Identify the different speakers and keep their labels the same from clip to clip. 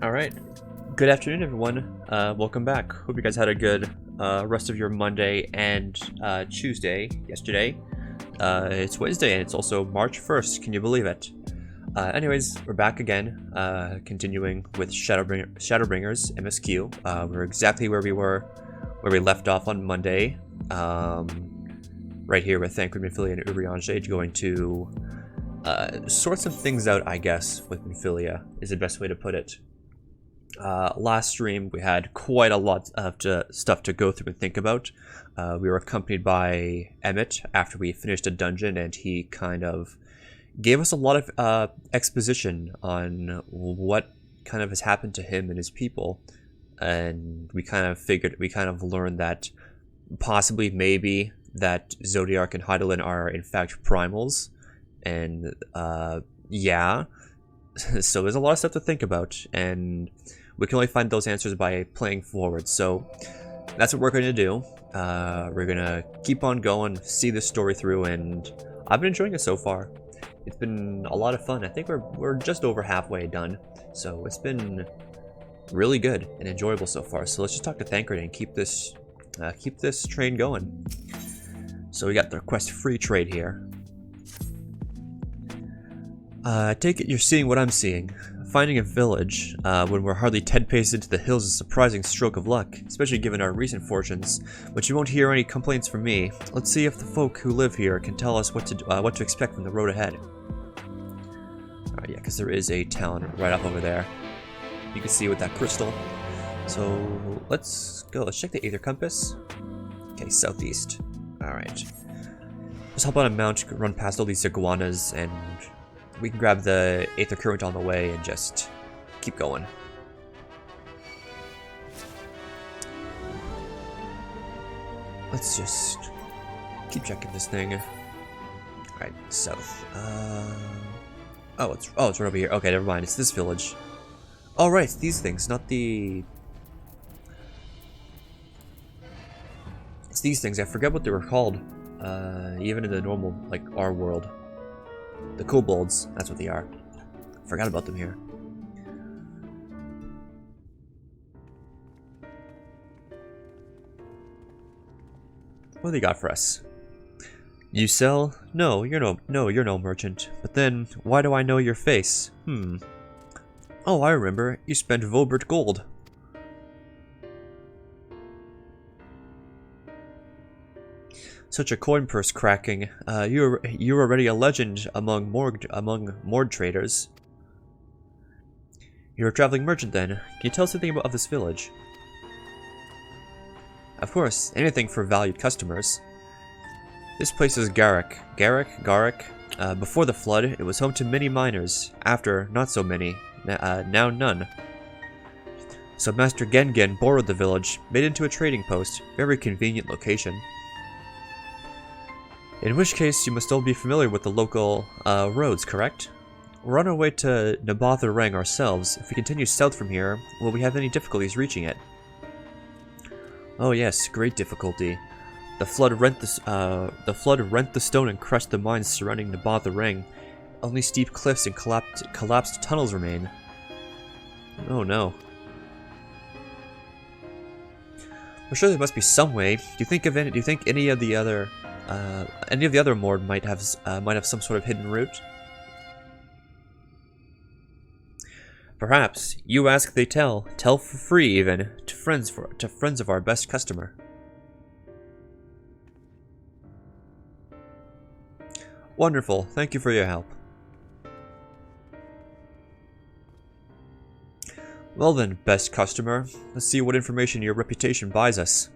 Speaker 1: Alright, good afternoon everyone, welcome back. Hope you guys had a good rest of your Monday and Tuesday, yesterday. It's Wednesday and it's also March 1st, can you believe it? Anyways, we're back again, continuing with Shadowbringers, MSQ. We're exactly where we left off on Monday. Right here with Thancred, Minfilia, and Urianger, going to sort some things out, I guess, with Minfilia, is the best way to put it. Last stream, we had quite a lot of stuff to go through and think about. We were accompanied by Emmett after we finished a dungeon, and he kind of gave us a lot of exposition on what kind of has happened to him and his people. And we kind of learned that possibly, maybe, that Zodiark and Hydaelyn are in fact primals. And yeah, so there's a lot of stuff to think about, and we can only find those answers by playing forward. So that's what we're going to do. We're going to keep on going, see this story through, and I've been enjoying it so far. It's been a lot of fun. I think we're just over halfway done, so it's been really good and enjoyable so far. So let's just talk to Thancred and keep this train going. So we got the quest free trade here. I take it you're seeing what I'm seeing. Finding a village when we're hardly 10 paces into the hills is a surprising stroke of luck, especially given our recent fortunes, but you won't hear any complaints from me. Let's see if the folk who live here can tell us what to expect from the road ahead. Alright, yeah, because there is a town right up over there. You can see with that crystal. So let's go. Let's check the Aether Compass. Okay, southeast. Alright. Just hop on a mount, run past all these iguanas, and we can grab the Aether Current on the way and just keep going. Let's just keep checking this thing. Alright, south. Oh, it's right over here. Okay, never mind. It's this village. Oh, right, it's these things, not the... It's these things. I forget what they were called. Even in the normal, like, our world. The kobolds, that's what they are. Forgot about them here. What do they got for us? You sell? No, you're no merchant. But then, why do I know your face? Oh, I remember. You spent Vobert gold. Such a coin purse cracking. You're already a legend among Mord traders. You're a traveling merchant then. Can you tell us anything about this village? Of course, anything for valued customers. This place is Garrick. Garrick. Before the flood, it was home to many miners. After, not so many. Now none. So Master Gengen borrowed the village, made it into a trading post. Very convenient location. In which case, you must all be familiar with the local roads, correct? We're on our way to Naboth-Reng ourselves. If we continue south from here, will we have any difficulties reaching it? Oh yes, great difficulty. The flood rent the stone and crushed the mines surrounding Naboth-Reng. Only steep cliffs and collapsed tunnels remain. Oh no. I'm sure there must be some way. Do you think any of the other Mord might have some sort of hidden route? Perhaps. You ask, they tell. Tell for free, even to friends of our best customer. Wonderful. Thank you for your help. Well then, best customer. Let's see what information your reputation buys us.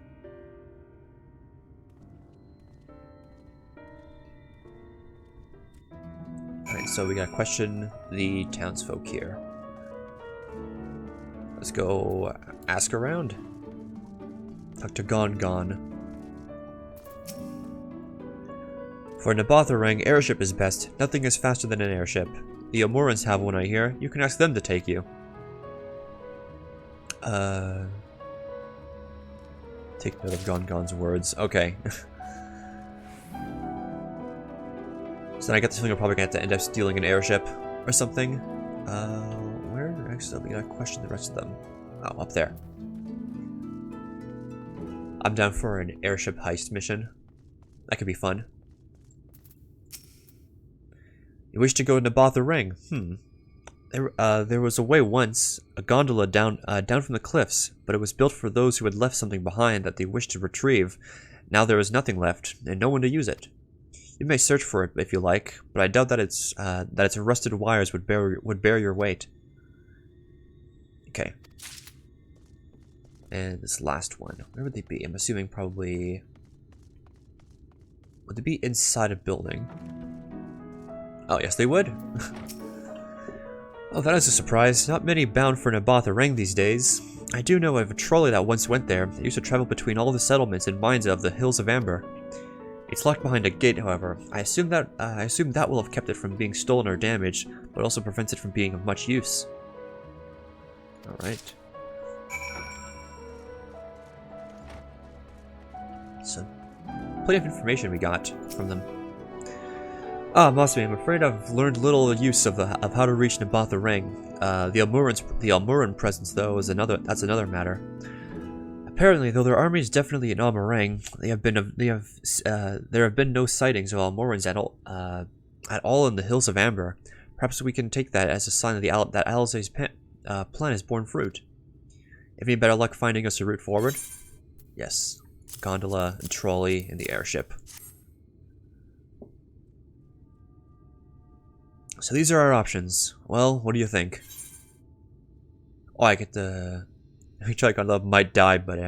Speaker 1: Alright, so we gotta question the townsfolk here. Let's go ask around. Talk to Gon. For Naboth-Reng, airship is best. Nothing is faster than an airship. The Omorans have one, I hear. You can ask them to take you. Take note of Gon's words. Okay. So then I get this feeling I'm probably gonna have to end up stealing an airship or something. Where Next up, we gotta question the rest of them. Oh, up there. I'm down for an airship heist mission. That could be fun. You wish to go to Nabatha Ring? There was a way once, a gondola down from the cliffs, but it was built for those who had left something behind that they wished to retrieve. Now there is nothing left, and no one to use it. You may search for it if you like, but I doubt that its rusted wires would bear your weight. Okay. And this last one, where would they be? I'm assuming probably... Would they be inside a building? Oh, yes, they would. Oh, that is a surprise. Not many bound for Nabatha Ring these days. I do know of a trolley that once went there. It used to travel between all the settlements and mines of the Hills of Amber. It's locked behind a gate, however. I assume that will have kept it from being stolen or damaged, but also prevents it from being of much use. Alright. So, plenty of information we got from them. Ah, Mosby, I'm afraid I've learned little use of how to reach Nabatha Ring. The Almuran presence, though, is another matter. Apparently, though their army is definitely in Almurang, there have been no sightings of Almurans at all in the Hills of Amber. Perhaps we can take that as a sign that Alizé's plan has borne fruit. Any better luck finding us a route forward? Yes. Gondola and trolley and the airship. So these are our options. Well, what do you think? Oh, I get the... Check on love might die, but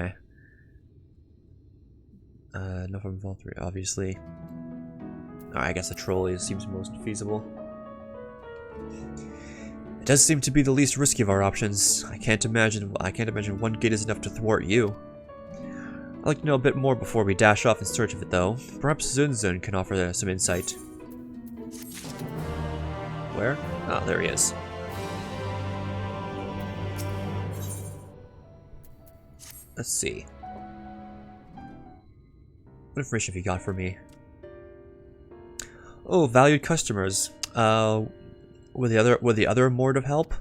Speaker 1: no from all three, obviously. I guess the trolley seems most feasible. It does seem to be the least risky of our options. I can't imagine one gate is enough to thwart you. I'd like to know a bit more before we dash off in search of it, though. Perhaps Zunzun can offer some insight. Where? Ah, there he is. Let's see. What information have you got for me? Oh, valued customers. Were the other Mord of help?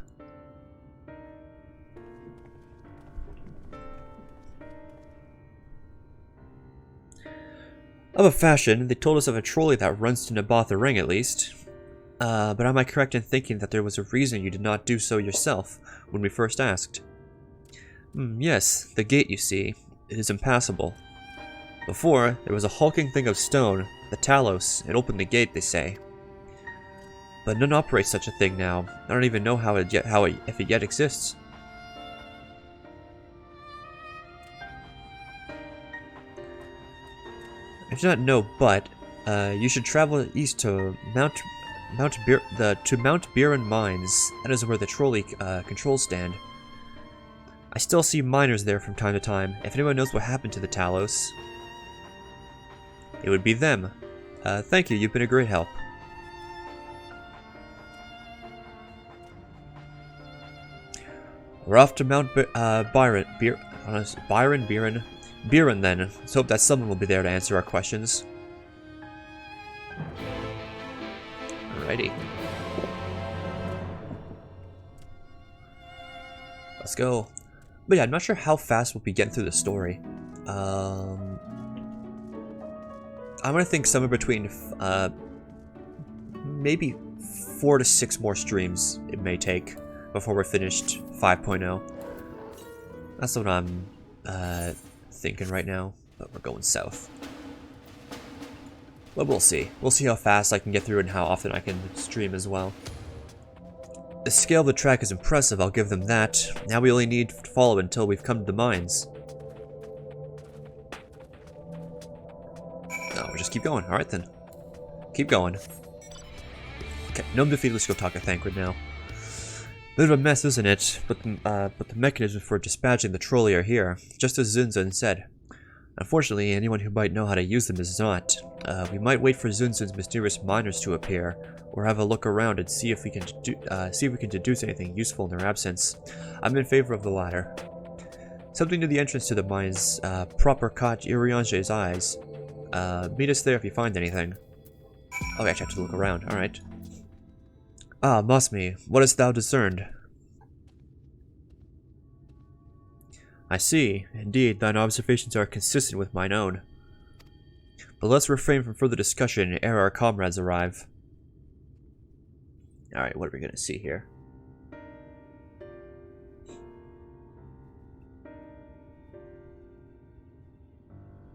Speaker 1: Of a fashion, they told us of a trolley that runs to Nabatha Ring at least. But am I correct in thinking that there was a reason you did not do so yourself when we first asked? Yes, the gate, you see. It is impassable. Before, there was a hulking thing of stone, the Talos. It opened the gate, they say. But none operates such a thing now. I don't even know if it yet exists. I do not know, but you should travel east to Mount Biren Mines. That is where the trolley controls stand. I still see miners there from time to time. If anyone knows what happened to the Talos, it would be them. Thank you, you've been a great help. We're off to Mount Biren then. Let's hope that someone will be there to answer our questions. Alrighty. Let's go. But yeah, I'm not sure how fast we'll be getting through the story. I'm gonna think somewhere between maybe 4 to 6 more streams it may take before we're finished 5.0. That's what I'm thinking right now, but we're going south. But we'll see. We'll see how fast I can get through and how often I can stream as well. The scale of the track is impressive, I'll give them that. Now we only need to follow until we've come to the mines. No, we'll just keep going. Alright then. Keep going. Okay, Gnome defeated. Let's go talk to Thancred now. Bit of a mess, isn't it? But the mechanisms for dispatching the trolley are here, just as Zunzun said. Unfortunately, anyone who might know how to use them is not. We might wait for Zunzun's mysterious miners to appear, or have a look around and see if we can deduce anything useful in their absence. I'm in favor of the latter. Something to the entrance to the mines proper caught Uriange's eyes. Meet us there if you find anything. Okay, I have to look around. Alright. Ah, Mosmi, what hast thou discerned? I see. Indeed, thine observations are consistent with mine own. But let's refrain from further discussion ere our comrades arrive. Alright, what are we going to see here?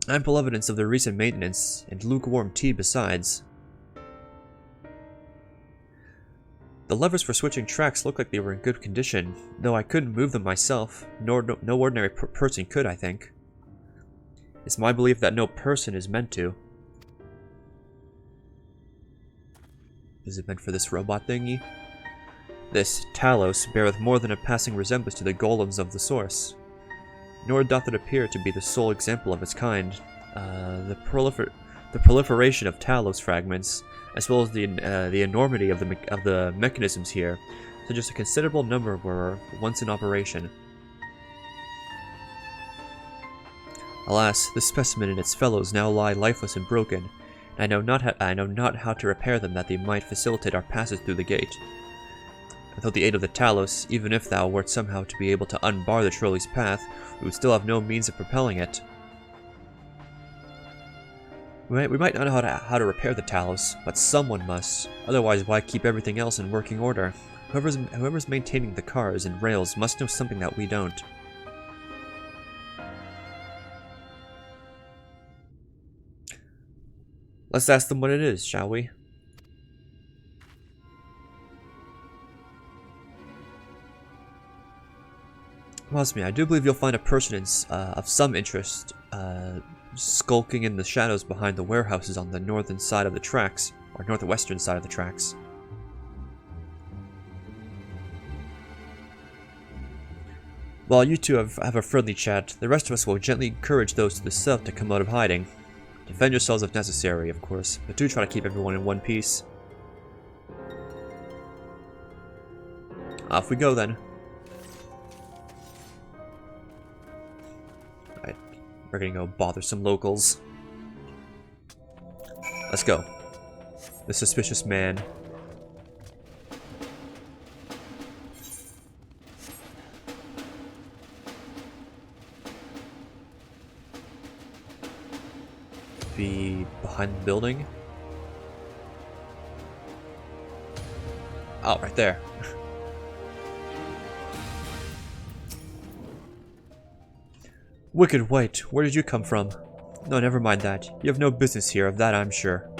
Speaker 1: Ample evidence of the recent maintenance, and lukewarm tea besides. The levers for switching tracks look like they were in good condition, though I couldn't move them myself, nor no ordinary person could, I think. It's my belief that no person is meant to. Is it meant for this robot thingy? This Talos beareth more than a passing resemblance to the golems of the source. Nor doth it appear to be the sole example of its kind. The proliferation of Talos fragments, as well as the enormity of the mechanisms here, suggest a considerable number were once in operation. Alas, this specimen and its fellows now lie lifeless and broken. I know not how to repair them that they might facilitate our passage through the gate. Without the aid of the Talos, even if thou wert somehow to be able to unbar the trolley's path, we would still have no means of propelling it. We might not know how to repair the Talos, but someone must. Otherwise, why keep everything else in working order? Whoever's maintaining the cars and rails must know something that we don't. Let's ask them what it is, shall we? Mosme, I do believe you'll find a person of some interest skulking in the shadows behind the warehouses on the northern side of the tracks, or northwestern side of the tracks. While you two have a friendly chat, the rest of us will gently encourage those to the south to come out of hiding. Defend yourselves if necessary, of course, but do try to keep everyone in one piece. Off we go then. Alright, we're gonna go bother some locals. Let's go. The suspicious man. Be behind the building. Oh, right there. Wicked White, where did you come from? No, never mind that. You have no business here, of that I'm sure.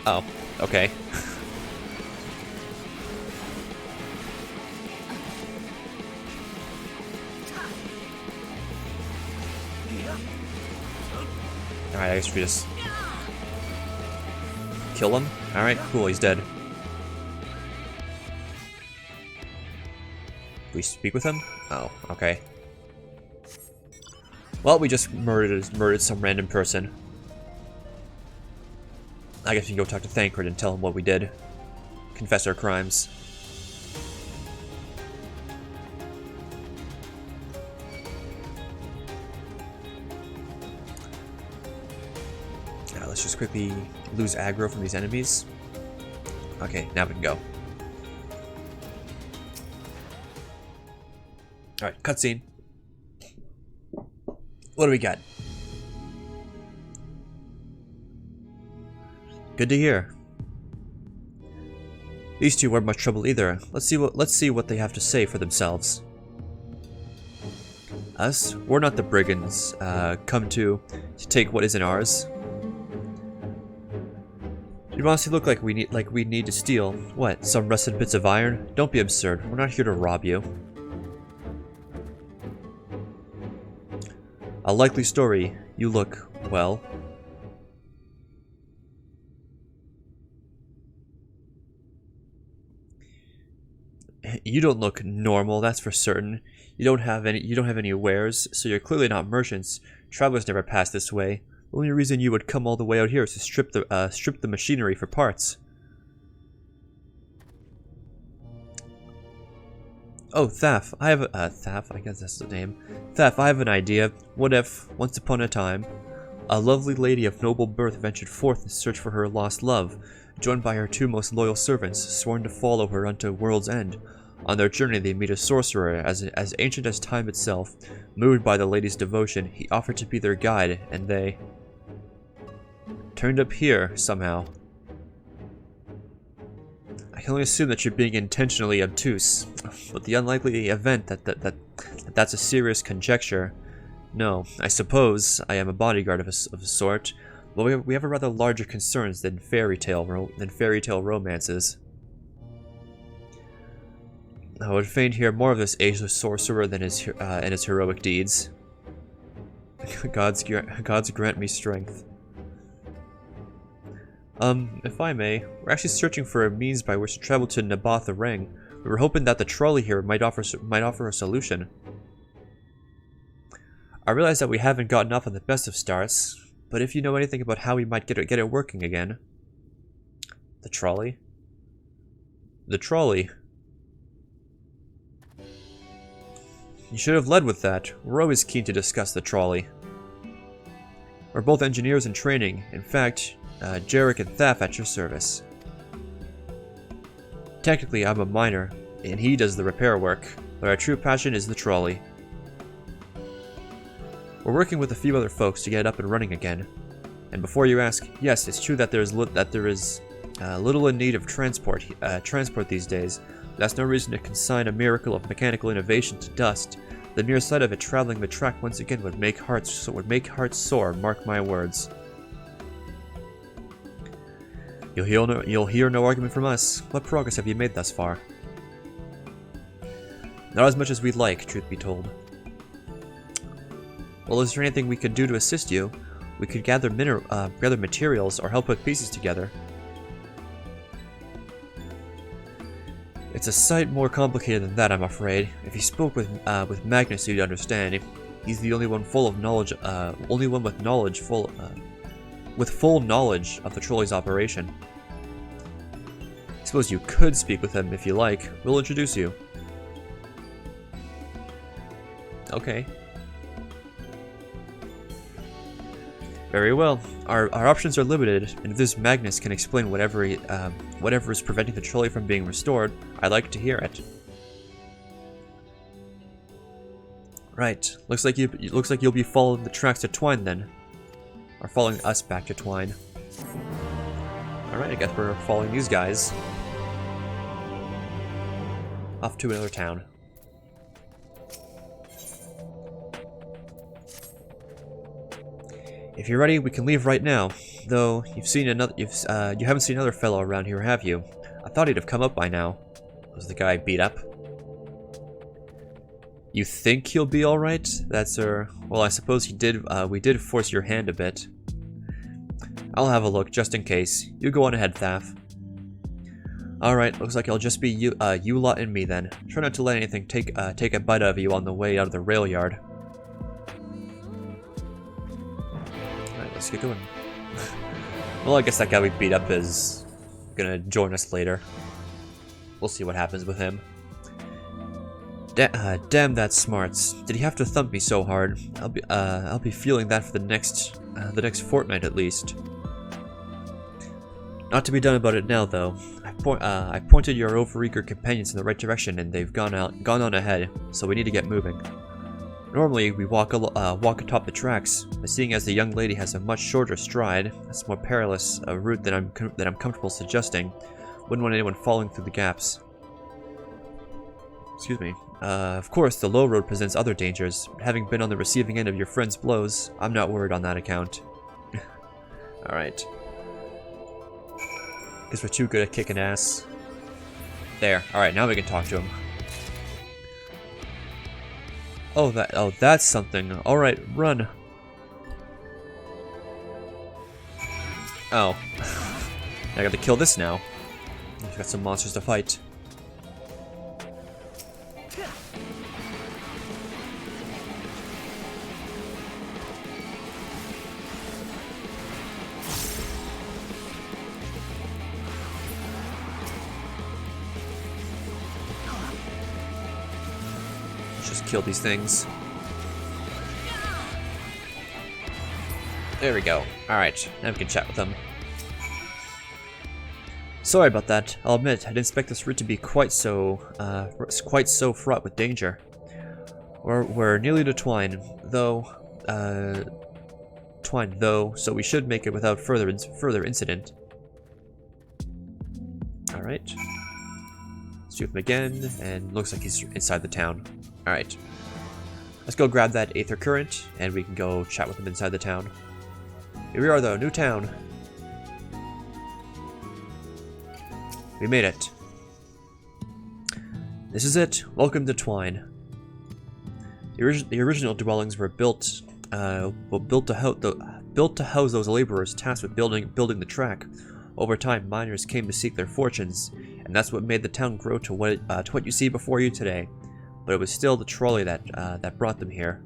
Speaker 1: Oh, okay. Alright, I guess we just kill him. Alright, cool, he's dead. We speak with him? Oh, okay. Well, we just murdered some random person. I guess we can go talk to Thancred and tell him what we did. Confess our crimes. Let's just quickly lose aggro from these enemies. Okay, now we can go. Alright, cutscene. What do we got? Good to hear. These two weren't much trouble either. Let's see what they have to say for themselves. Us? We're not the brigands, come to take what isn't ours. You honestly look like we need to steal. What, some rusted bits of iron? Don't be absurd. We're not here to rob you. A likely story. You look, well... You don't look normal, that's for certain. You don't have any wares, so you're clearly not merchants. Travelers never pass this way. The only reason you would come all the way out here is to strip the machinery for parts. Oh, Thaf, I have a... Thaf, I guess that's the name. Thaf, I have an idea. What if, once upon a time, a lovely lady of noble birth ventured forth in search for her lost love, joined by her two most loyal servants, sworn to follow her unto world's end, On their journey, they meet a sorcerer as ancient as time itself. Moved by the lady's devotion, he offered to be their guide, and they turned up here somehow. I can only assume that you're being intentionally obtuse, but the unlikely event that's a serious conjecture. No, I suppose I am a bodyguard of a sort, but we have a rather larger concerns than fairy tale romances. I would fain hear more of this ageless sorcerer than his and his heroic deeds. Gods grant me strength. If I may, we're actually searching for a means by which to travel to Naboth the Ring. We were hoping that the trolley here might offer a solution. I realize that we haven't gotten off on the best of starts, but if you know anything about how we might get it working again. The trolley? The trolley. You should have led with that. We're always keen to discuss the trolley. We're both engineers in training. In fact, Jarek and Thaf at your service. Technically, I'm a miner, and he does the repair work, but our true passion is the trolley. We're working with a few other folks to get it up and running again. And before you ask, yes, it's true that there is little in need of transport these days. That's no reason to consign a miracle of mechanical innovation to dust. The mere sight of it traveling the track once again would make hearts soar. Mark my words. You'll hear no argument from us. What progress have you made thus far? Not as much as we'd like, truth be told. Well, is there anything we could do to assist you? We could gather materials or help put pieces together. It's a sight more complicated than that, I'm afraid. If you spoke with Magnus, you'd understand. He's the only one full of knowledge, with full knowledge of the trolley's operation. I suppose you could speak with him if you like. We'll introduce you. Okay. Very well. Our options are limited, and if this Magnus can explain whatever is preventing the trolley from being restored, I'd like to hear it. Right. Looks like you'll be following the tracks to Twine then, or following us back to Twine. All right. I guess we're following these guys off to another town. If you're ready, we can leave right now. Though you haven't seen another fellow around here, have you? I thought he'd have come up by now. Was the guy beat up? You think he'll be all right? That's well, I suppose we did force your hand a bit. I'll have a look just in case. You go on ahead, Thaf. All right, looks like it'll just be you lot and me then. Try not to let anything take a bite out of you on the way out of the rail yard. Let's get going. Well, I guess that guy we beat up is gonna join us later. We'll see what happens with him. Damn that smarts. Did he have to thump me so hard? I'll be feeling that for the next fortnight at least. Not to be done about it now, though. I pointed your overeager companions in the right direction, and they've gone on ahead. So we need to get moving. Normally, we walk atop the tracks, but seeing as the young lady has a much shorter stride, that's more perilous a route than I'm comfortable suggesting. Wouldn't want anyone falling through the gaps. Excuse me. Of course, the low road presents other dangers. But having been on the receiving end of your friend's blows, I'm not worried on that account. Alright. Guess we're too good at kicking ass. There. Alright, now we can talk to him. Oh, that's something. Alright, run. Oh. I got to kill this now. We've got some monsters to fight. Kill these things. There we go. Alright, now we can chat with them. Sorry about that. I'll admit, I didn't expect this route to be quite so fraught with danger. We're nearly to Twine, though, so we should make it without further incident. Alright. Shoot him again, and looks like he's inside the town. Alright. Let's go grab that Aether Current, and we can go chat with him inside the town. Here we are, though. New town. We made it. This is it. Welcome to Twine. The original dwellings were built to house those laborers tasked with building the track. Over time, miners came to seek their fortunes, and that's what made the town grow to what you see before you today. But it was still the trolley that brought them here.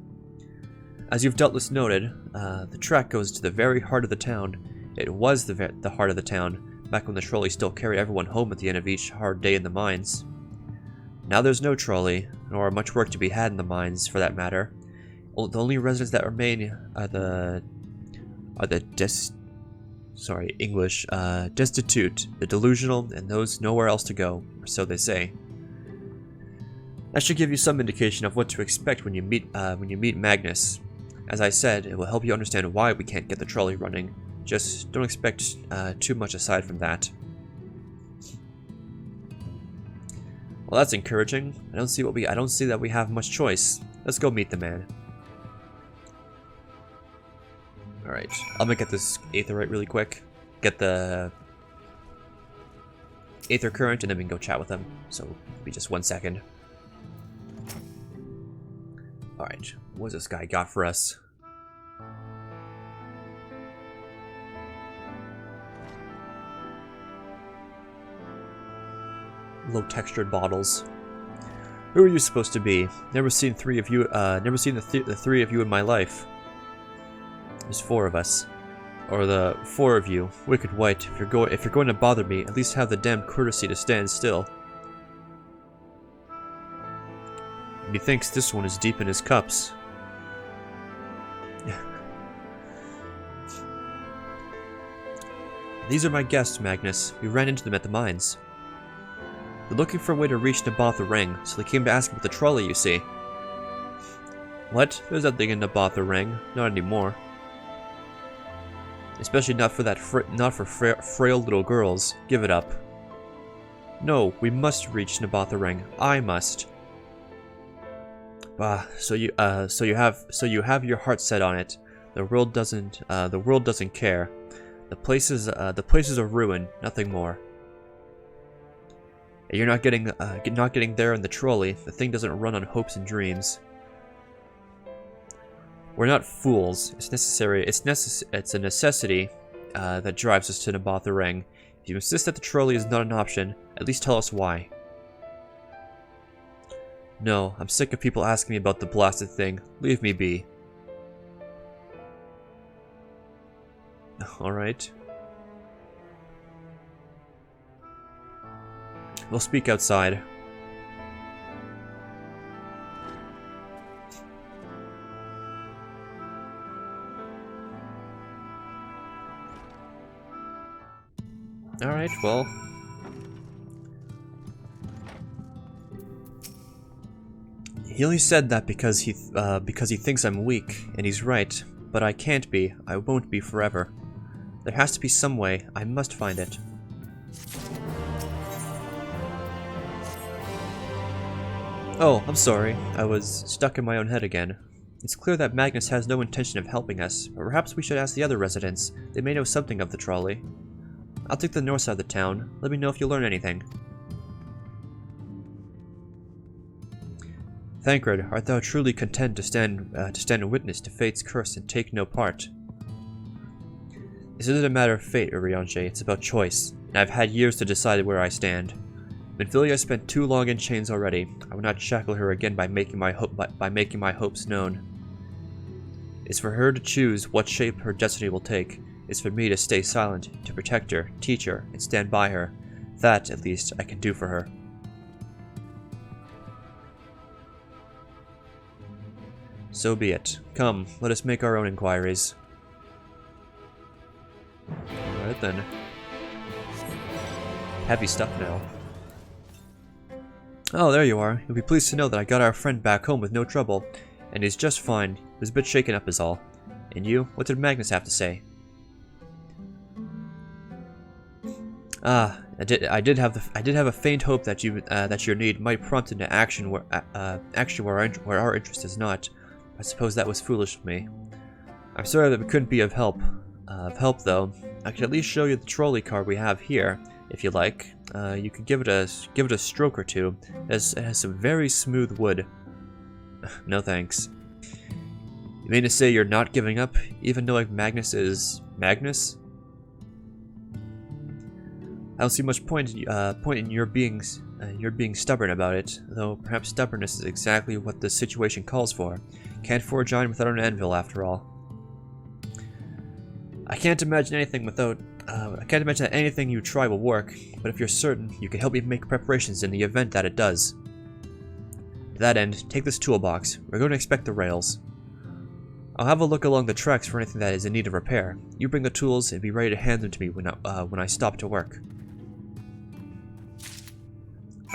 Speaker 1: As you've doubtless noted, the track goes to the very heart of the town. It was the heart of the town, back when the trolley still carried everyone home at the end of each hard day in the mines. Now there's no trolley, nor much work to be had in the mines, for that matter. The only residents that remain are destitute, the delusional, and those nowhere else to go, or so they say. That should give you some indication of what to expect when you meet Magnus. As I said, it will help you understand why we can't get the trolley running. Just don't expect too much aside from that. Well, that's encouraging. I don't see that we have much choice. Let's go meet the man. All right, I'm gonna get this Aetherite really quick. Get the Aether Current, and then we can go chat with him. So, it'll be just 1 second. All right, what's this guy got for us? Low textured bottles. Who are you supposed to be? Never seen three of you. Never seen the three of you in my life. There's 4 of us, or the 4 of you. Wicked White. If you're going to bother me, at least have the damn courtesy to stand still. And he thinks this one is deep in his cups. These are my guests, Magnus. We ran into them at the mines. They're looking for a way to reach Naboth Ring, so they came to ask about the trolley, you see. What? There's nothing in Naboth Ring. Not anymore. Especially not for frail little girls. Give it up. No, we must reach Naboth Ring. I must. So you have your heart set on it. The world doesn't care. The place is a ruin, nothing more. You're not getting there in the trolley. The thing doesn't run on hopes and dreams. We're not fools. It's necessary. It's a necessity that drives us to Naboth Ring. If you insist that the trolley is not an option, at least tell us why. No, I'm sick of people asking me about the blasted thing. Leave me be. Alright. We'll speak outside. Alright, well. He only said that because he thinks I'm weak, and he's right. But I can't be. I won't be forever. There has to be some way. I must find it. Oh, I'm sorry. I was stuck in my own head again. It's clear that Magnus has no intention of helping us, but perhaps we should ask the other residents. They may know something of the trolley. I'll take the north side of the town. Let me know if you learn anything. Thancred, art thou truly content to stand witness to fate's curse and take no part? This isn't a matter of fate, Urianger. It's about choice, and I've had years to decide where I stand. Minfilia spent too long in chains already. I will not shackle her again by making my hopes known. It's for her to choose what shape her destiny will take. It's for me to stay silent, to protect her, teach her, and stand by her. That, at least, I can do for her. So be it. Come, let us make our own inquiries. Alright then. Heavy stuff now. Oh, there you are. You'll be pleased to know that I got our friend back home with no trouble, and he's just fine. He was a bit shaken up is all. And you? What did Magnus have to say? I did have a faint hope that your need might prompt into action where our interest is not. I suppose that was foolish of me. I'm sorry that we couldn't be of help. Though, I could at least show you the trolley car we have here, if you like. You could give it a stroke or two. It has some very smooth wood. No thanks. You mean to say you're not giving up, even knowing Magnus is Magnus? I don't see much point in your being stubborn about it, though perhaps stubbornness is exactly what the situation calls for. Can't forge iron without an anvil, after all. I can't imagine that anything you try will work, but if you're certain, you can help me make preparations in the event that it does. To that end, take this toolbox. We're going to inspect the rails. I'll have a look along the tracks for anything that is in need of repair. You bring the tools and be ready to hand them to me when I stop to work.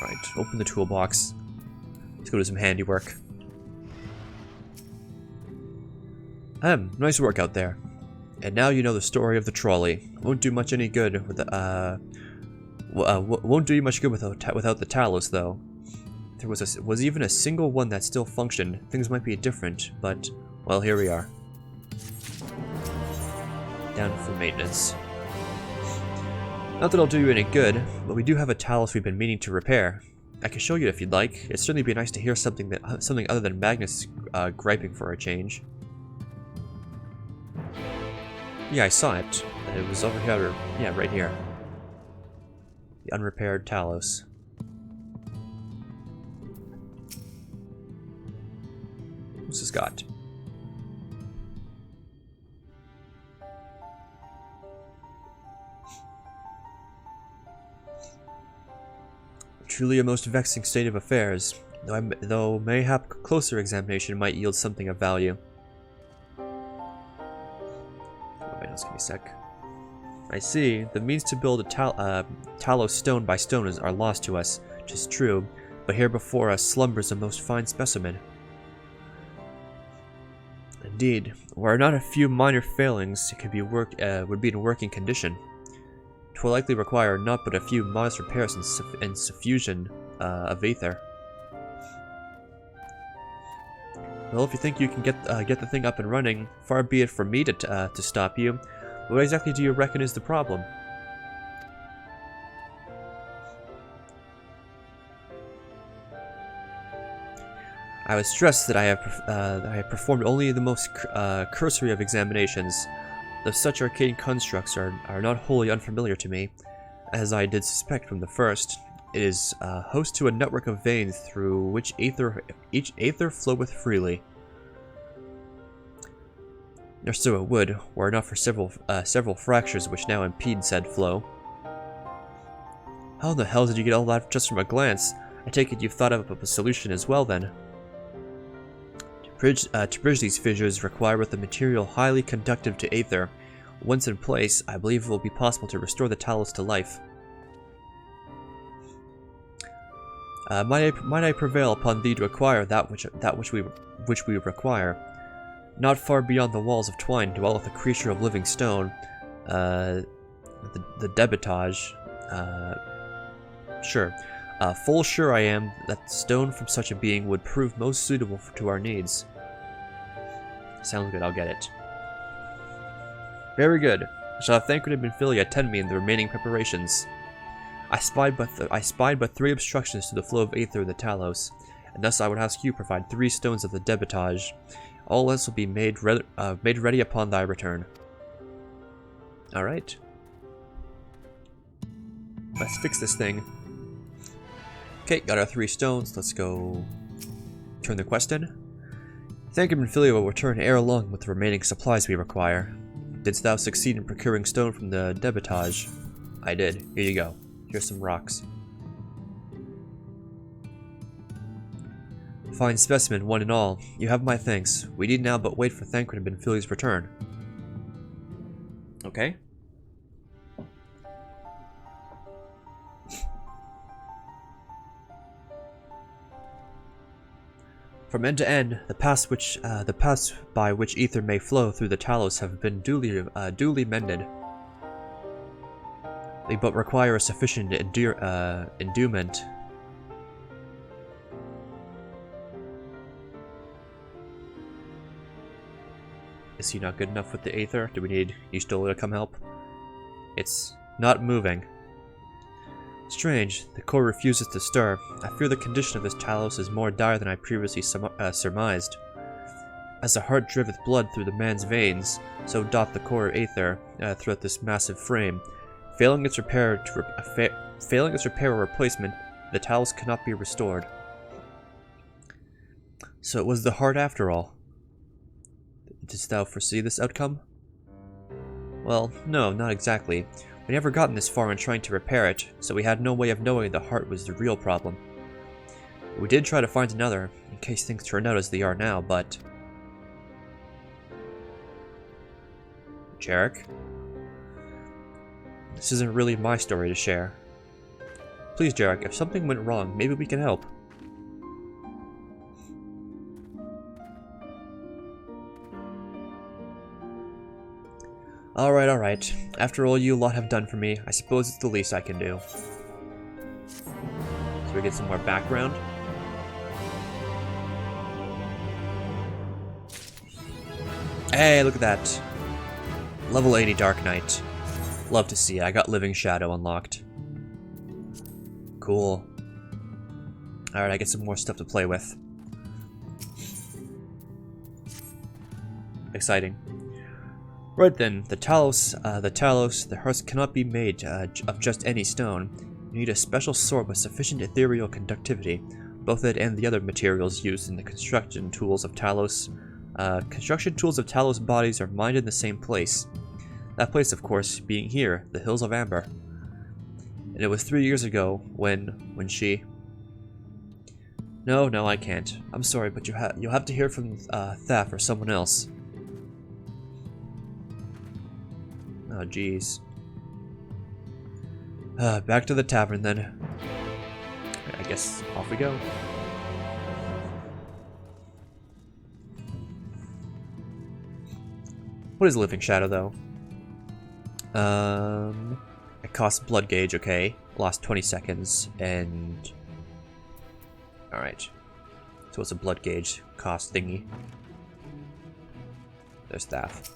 Speaker 1: Alright, open the toolbox. Let's go do some handiwork. Nice work out there. And now you know the story of the trolley. Won't do much any good with won't do you much good without the Talos, though. If there was even a single one that still functioned, things might be different, but, well, here we are. Down for maintenance. Not that it'll do you any good, but we do have a Talos we've been meaning to repair. I can show you if you'd like. It'd certainly be nice to hear something other than Magnus griping for a change. Yeah, I saw it. It was over here. Yeah, right here. The unrepaired Talos. What's this got? Truly a most vexing state of affairs, though mayhap closer examination might yield something of value. Wait, just give me a sec. I see. The means to build a Talos stone by stone are lost to us, which is true, but here before us slumbers a most fine specimen. Indeed, were not a few minor failings, it could be would be in working condition. 'Twill likely require naught but a few modest repairs and suffusion of ether. Well, if you think you can get the thing up and running, far be it from me to stop you. What exactly do you reckon is the problem? I would stress that I have performed only the most cursory of examinations. Though such arcane constructs are not wholly unfamiliar to me, as I did suspect from the first. It is host to a network of veins through which each aether floweth freely. Or so it would, were it not for several fractures which now impede said flow. How in the hell did you get all that just from a glance? I take it you've thought up a solution as well, then. To bridge these fissures require with a material highly conductive to aether. Once in place, I believe it will be possible to restore the Talos to life. Might I prevail upon thee to acquire that which we require? Not far beyond the walls of Twine dwelleth a creature of living stone. The debitage. Sure. Full sure I am that stone from such a being would prove most suitable to our needs. Sounds good, I'll get it. Very good. I shall have Thancred and Benfilia attend me in the remaining preparations. I spied but 3 obstructions to the flow of aether in the Talos, and thus I would ask you to provide 3 stones of the debitage. All else will be made ready upon thy return. Alright. Let's fix this thing. Okay, got our 3 stones. Let's go turn the quest in. Thancred and Benfilia will return ere long with the remaining supplies we require. Didst thou succeed in procuring stone from the debitage? I did. Here you go. Here's some rocks. Fine specimen, one and all. You have my thanks. We need now but wait for Thancred and Benfilia's return. Okay. From end to end, the paths by which ether may flow through the Talos have been duly mended. They but require a sufficient endowment. Is he not good enough with the Aether? Do we need Y'shtola to come help? It's not moving. Strange, the core refuses to stir. I fear the condition of this Talos is more dire than I previously surmised. As the heart driveth blood through the man's veins, so doth the core of Aether throughout this massive frame. Failing its repair or replacement, the Talos cannot be restored. So it was the heart after all. Didst thou foresee this outcome? Well, no, not exactly. We never gotten this far in trying to repair it, so we had no way of knowing the heart was the real problem. We did try to find another, in case things turned out as they are now, but... Jarek? This isn't really my story to share. Please, Jarek, if something went wrong, maybe we can help. Alright. After all you lot have done for me, I suppose it's the least I can do. So we get some more background. Hey, look at that. Level 80 Dark Knight. Love to see it. I got Living Shadow unlocked. Cool. Alright, I get some more stuff to play with. Exciting. Right then, the hearts cannot be made of just any stone. You need a special sort with sufficient ethereal conductivity. Both it and the other materials used in the construction tools of Talos. Construction tools of Talos bodies are mined in the same place. That place, of course, being here, the Hills of Amber. And it was 3 years ago when she... No, I can't. I'm sorry, but you'll have to hear from Thaf or someone else. Oh, jeez. Back to the tavern, then. I guess off we go. What is Living Shadow, though? It costs blood gauge, okay. Lost 20 seconds, and... Alright. So it's a blood gauge cost thingy. There's Thaf.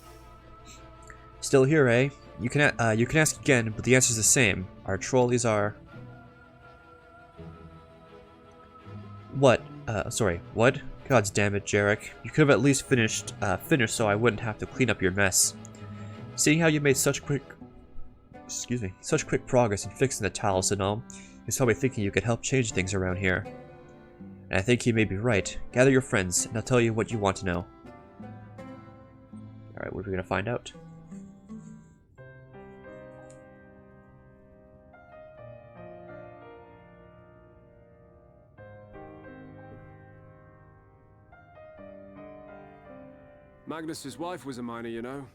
Speaker 1: Still here, eh? You can ask again, but the answer's the same. Our trolleys are... What? Sorry, what? Gods damn it, Jarek. You could have at least finished so I wouldn't have to clean up your mess. Seeing how you made such quick progress in fixing the Talos and all, he's probably thinking you could help change things around here. And I think he may be right. Gather your friends, and I'll tell you what you want to know. Alright, what are we gonna find out?
Speaker 2: Magnus's wife was a miner, you know.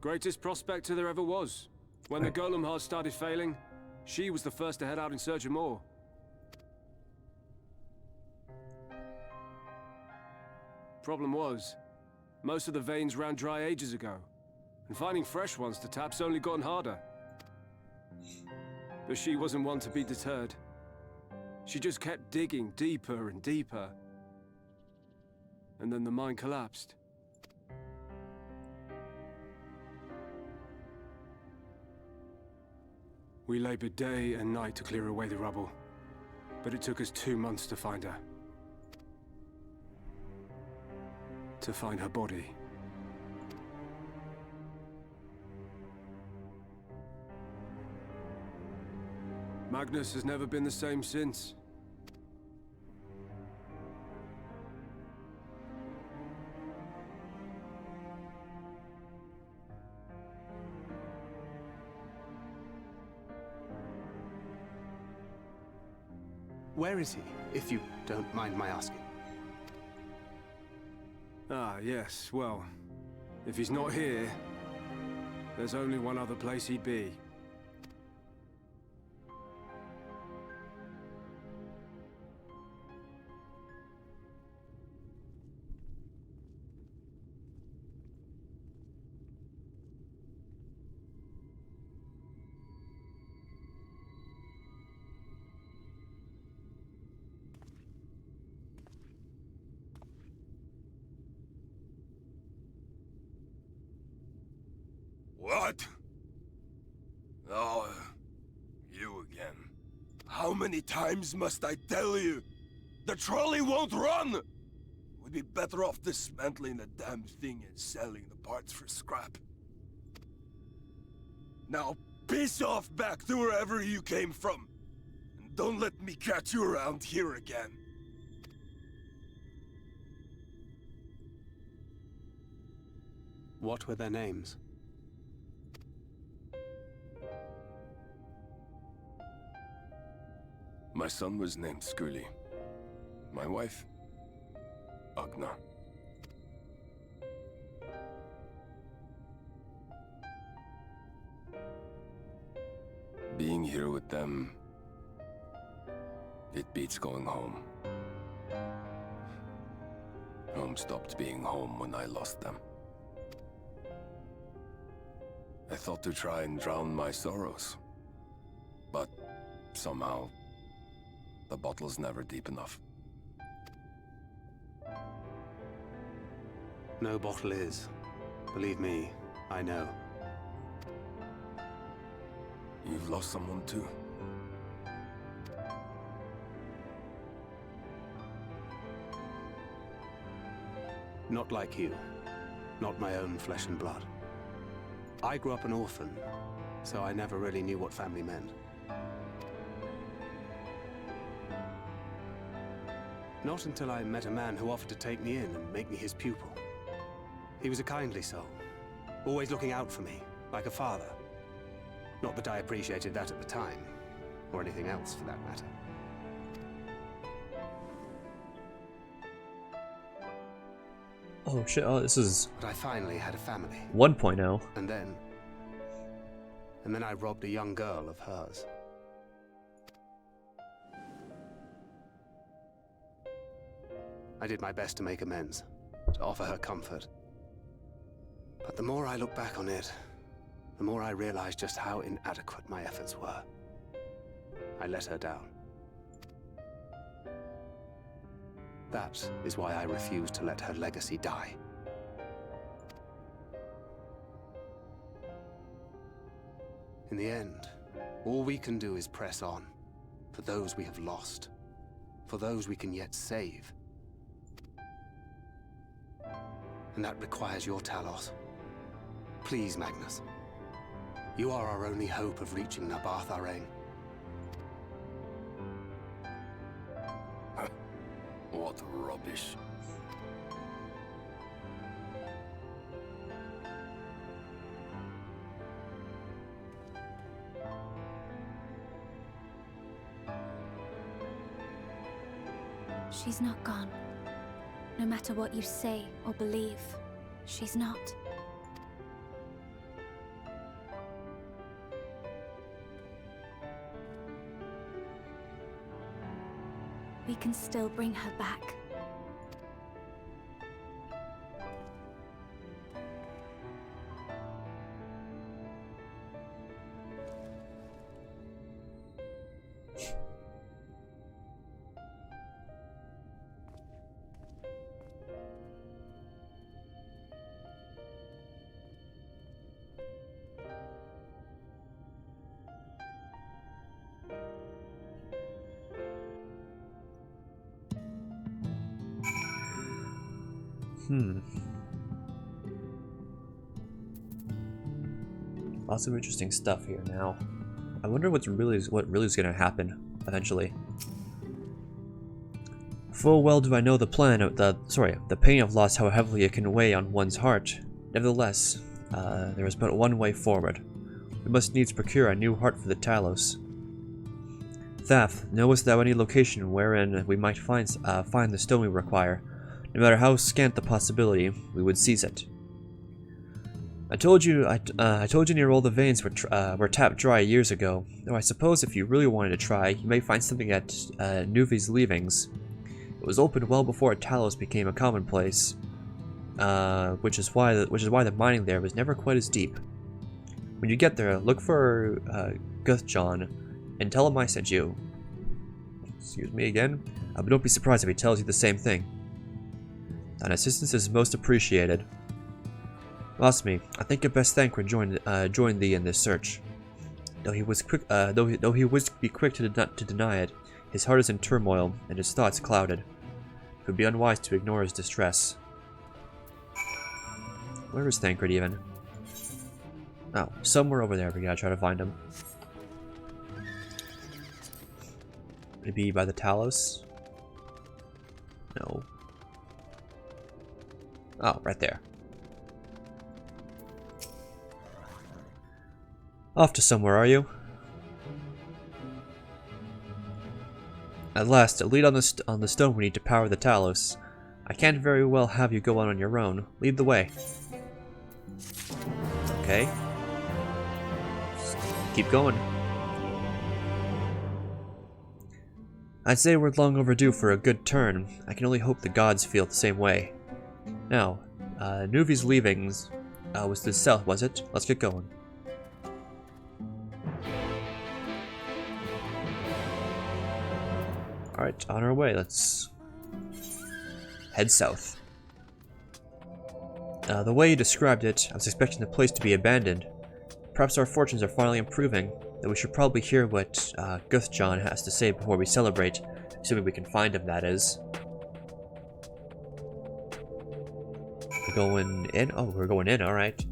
Speaker 2: Greatest prospector there ever was. When the golem heart started failing, she was the first to head out in search of more. Problem was, most of the veins ran dry ages ago, and finding fresh ones to tap's only gotten harder. But she wasn't one to be deterred. She just kept digging deeper and deeper. And then the mine collapsed. We labored day and night to clear away the rubble, but it took us 2 months to find her. To find her body. Magnus has never been the same since.
Speaker 3: Where is he, if you don't mind my asking?
Speaker 2: Ah, yes, well, if he's not here, there's only one other place he'd be.
Speaker 4: What? Oh, you again. How many times must I tell you? The trolley won't run! We'd be better off dismantling the damn thing and selling the parts for scrap. Now, piss off back to wherever you came from. And don't let me catch you around here again.
Speaker 3: What were their names?
Speaker 4: My son was named Skuli. My wife, Agna. Being here with them, it beats going home. Home stopped being home when I lost them. I thought to try and drown my sorrows, but somehow the bottle's never deep enough.
Speaker 3: No bottle is. Believe me, I know.
Speaker 4: You've lost someone too?
Speaker 3: Not like you. Not my own flesh and blood. I grew up an orphan, so I never really knew what family meant. Not until I met a man who offered to take me in and make me his pupil. He was a kindly soul, always looking out for me, like a father. Not that I appreciated that at the time, or anything else for that matter.
Speaker 1: Oh shit, oh this is
Speaker 3: But I finally had a family.
Speaker 1: 1.0.
Speaker 3: And then I robbed a young girl of hers. I did my best to make amends, to offer her comfort. But the more I look back on it, the more I realize just how inadequate my efforts were. I let her down. That is why I refuse to let her legacy die. In the end, all we can do is press on, for those we have lost, for those we can yet save. And that requires your Talos. Please, Magnus. You are our only hope of reaching Nabarth Arang.
Speaker 4: What rubbish.
Speaker 5: She's not gone. No matter what you say or believe, she's not. We can still bring her back.
Speaker 1: Lots of interesting stuff here now. I wonder what really is going to happen eventually. Full well do I know the the pain of loss, how heavily it can weigh on one's heart. Nevertheless, there is but one way forward. We must needs procure a new heart for the Talos. Thaf, knowest thou any location wherein we might find the stone we require? No matter how scant the possibility, we would seize it. I told you near all the veins were tapped dry years ago. Though I suppose if you really wanted to try, you may find something at Nuvi's leavings. It was opened well before Talos became a commonplace, which is why the mining there was never quite as deep. When you get there, look for Guthjohn and tell him I sent you. Excuse me again, but don't be surprised if he tells you the same thing. An assistance is most appreciated. Masumi, I think your best Thancred joined thee in this search. Though he was quick, though he was be quick to deny it, his heart is in turmoil and his thoughts clouded. It would be unwise to ignore his distress. Where is Thancred even? Oh, somewhere over there. We gotta try to find him. Maybe by the Talos? No. Oh, right there. Off to somewhere, are you? At last, a lead on the stone we need to power the Talos. I can't very well have you go on your own. Lead the way. Okay. Just keep going. I'd say we're long overdue for a good turn. I can only hope the gods feel the same way. Now, Nuvi's leavings was to the south, was it? Let's get going. Alright, on our way. Let's head south. The way you described it, I was expecting the place to be abandoned. Perhaps our fortunes are finally improving, though we should probably hear what Guthjon has to say before we celebrate, assuming we can find him, that is. We're going in? Oh, we're going in, alright.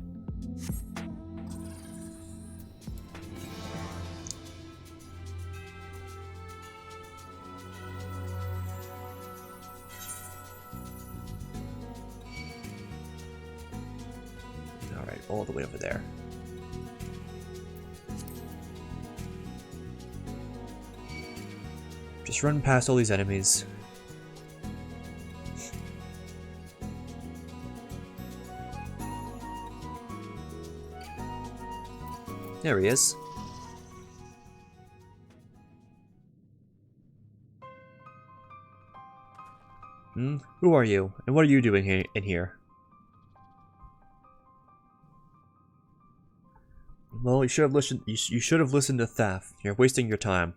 Speaker 1: Alright, all the way over there. Just run past all these enemies. There he is. Who are you, and what are you doing in here? Well, you should have listened. You should have listened to Thaf. You're wasting your time.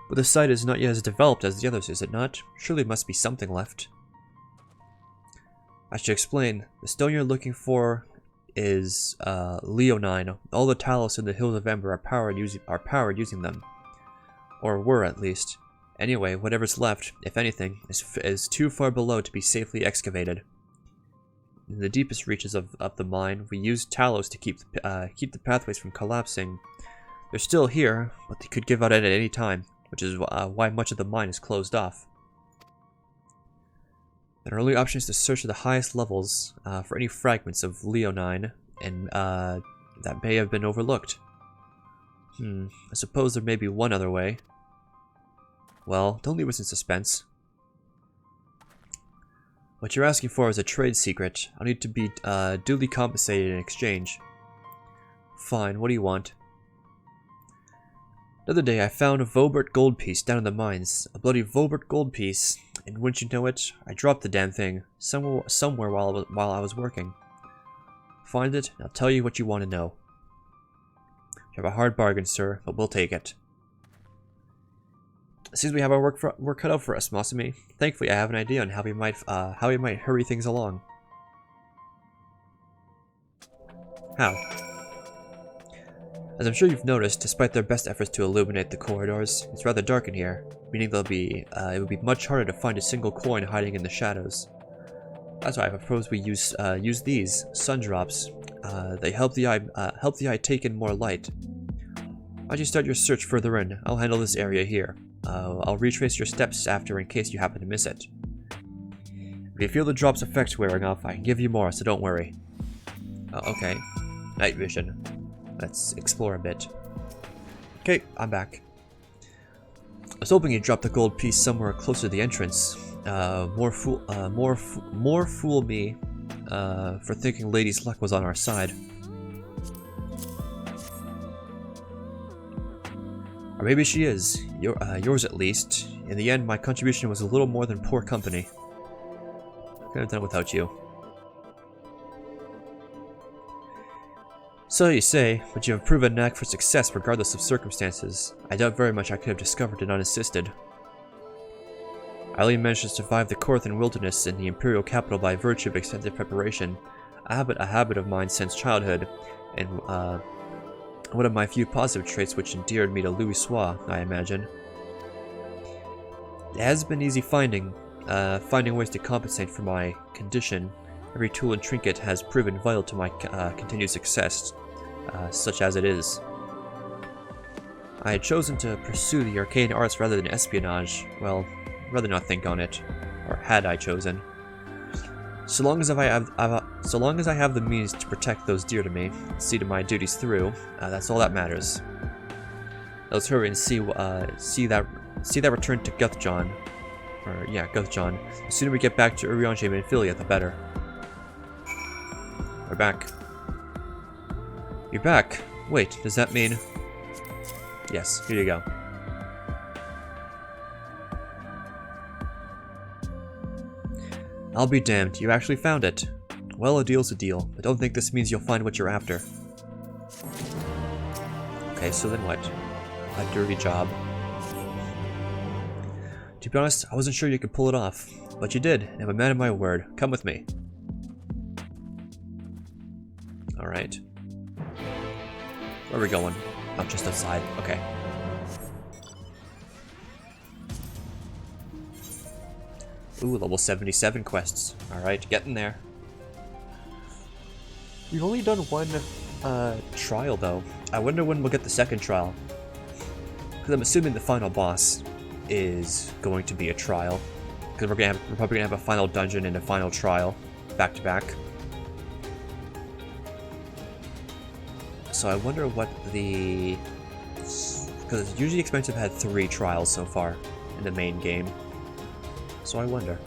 Speaker 1: But the site is not yet as developed as the others, is it not? Surely there must be something left. I should explain. The stone you're looking for is Leonine. All the Talos in the Hills of Ember are powered using them, or were at least. Anyway, whatever's left, if anything, is too far below to be safely excavated. In the deepest reaches of the mine, we used Talos to keep the pathways from collapsing. They're still here, but they could give out at any time, which is why much of the mine is closed off. Our only option is to search at the highest levels for any fragments of Leonine, and that may have been overlooked. I suppose there may be one other way. Well, don't leave us in suspense. What you're asking for is a trade secret. I'll need to be duly compensated in exchange. Fine, what do you want? The other day I found a Vobert gold piece down in the mines. A bloody Vobert gold piece. And wouldn't you know it, I dropped the damn thing somewhere while I was working. Find it, and I'll tell you what you want to know. You have a hard bargain, sir, but we'll take it. Seems we have our work cut out for us, Masumi. Thankfully, I have an idea on how we might hurry things along. How? As I'm sure you've noticed, despite their best efforts to illuminate the corridors, it's rather dark in here, meaning it would be much harder to find a single coin hiding in the shadows. That's why I propose we use these sun drops. They help the eye take in more light. Why don't you start your search further in? I'll handle this area here. I'll retrace your steps after in case you happen to miss it. If you feel the drop's effect wearing off, I can give you more, so don't worry. Okay. Night vision. Let's explore a bit. Okay, I'm back. I was hoping you'd drop the gold piece somewhere closer to the entrance. More fool me for thinking Lady's luck was on our side. Or maybe she is. Yours at least. In the end, my contribution was a little more than poor company. Could have done it without you. So you say, but you have proven a knack for success regardless of circumstances. I doubt very much I could have discovered it unassisted. I only managed to survive the Korthan wilderness in the Imperial capital by virtue of extensive preparation. a habit of mine since childhood, and one of my few positive traits which endeared me to Louisoix, I imagine. It has been easy finding ways to compensate for my condition. Every tool and trinket has proven vital to my continued success, such as it is. I had chosen to pursue the arcane arts rather than espionage. Well, rather not think on it, or had I chosen. So long as I have the means to protect those dear to me, see to my duties through, that's all that matters. Let's hurry and see that return to Guthjon. Or yeah, Guthjon. The sooner we get back to Urianger and Minfilia, the better. We're back. You're back. Wait, does that mean? Yes, here you go. I'll be damned, you actually found it. Well, a deal's a deal. I don't think this means you'll find what you're after. Okay, so then what? A dirty job. To be honest, I wasn't sure you could pull it off. But you did, and I'm a man of my word. Come with me. Alright. Where are we going? Oh, just outside. Okay. Ooh, level 77 quests. Alright, getting there. We've only done one trial, though. I wonder when we'll get the second trial. Because I'm assuming the final boss is going to be a trial. Because we're probably gonna have a final dungeon and a final trial back to back. So I wonder what the... Because usually Expensive had 3 trials so far in the main game. So I wonder.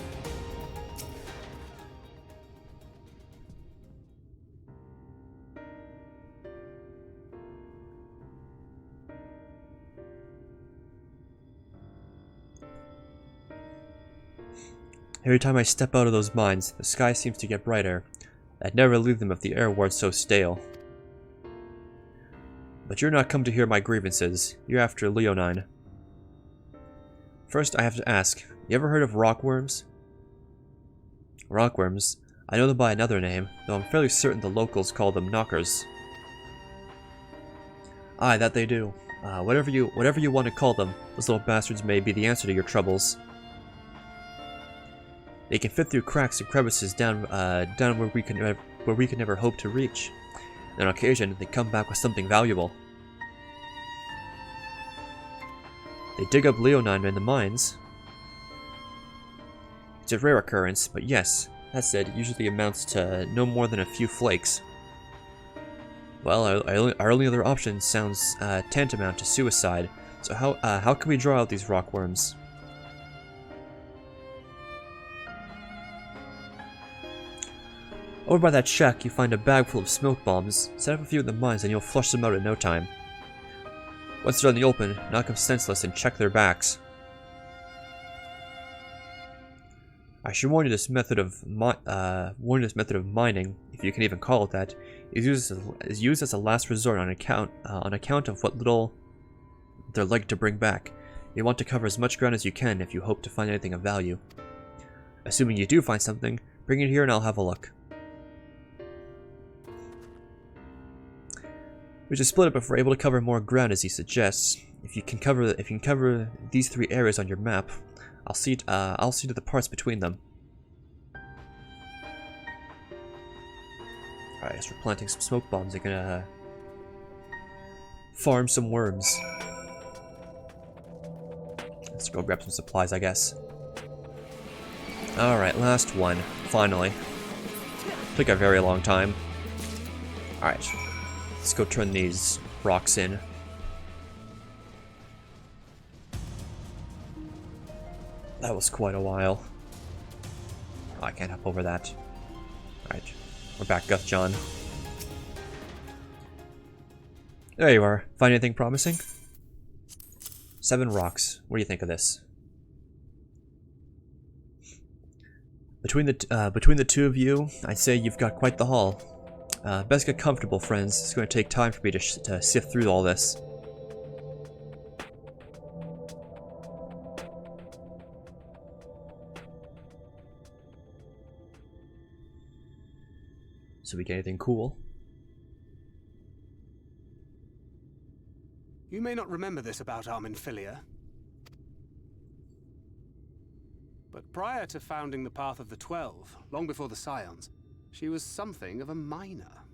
Speaker 1: Every time I step out of those mines, the sky seems to get brighter. I'd never leave them if the air weren't so stale. But you're not come to hear my grievances. You're after Leonine. First, I have to ask, you ever heard of rockworms? Rockworms? I know them by another name, though I'm fairly certain the locals call them knockers. Aye, that they do. Whatever you want to call them, those little bastards may be the answer to your troubles. They can fit through cracks and crevices down where we can never hope to reach. And on occasion, they come back with something valuable. They dig up Leonine in the mines. It's a rare occurrence, but yes, that said, it usually amounts to no more than a few flakes. Well, our only other option sounds tantamount to suicide, so how can we draw out these rockworms? Over by that shack, you find a bag full of smoke bombs. Set up a few in the mines and you'll flush them out in no time. Once they're in the open, knock them senseless and check their backs. I should warn you, this method of mining, if you can even call it that, is used as a last resort on account of what little they're like to bring back. You want to cover as much ground as you can if you hope to find anything of value. Assuming you do find something, bring it here and I'll have a look. We should split up if we're able to cover more ground as he suggests. If you can cover these 3 areas on your map, I'll see to the parts between them. Alright, as we're planting some smoke bombs, they're gonna farm some worms. Let's go grab some supplies, I guess. Alright, last one. Finally. Took a very long time. Alright. Let's go turn these rocks in. That was quite a while. Oh, I can't hop over that. Alright, we're back, Guthjon. There you are. Find anything promising? 7 rocks. What do you think of this? Between the 2 of you, I'd say you've got quite the haul. Best get comfortable, friends. It's going to take time for me to sift through all this. So we get anything cool.
Speaker 3: You may not remember this about Arminfilia, but prior to founding the Path of the 12, long before the Scions, she was something of a miner.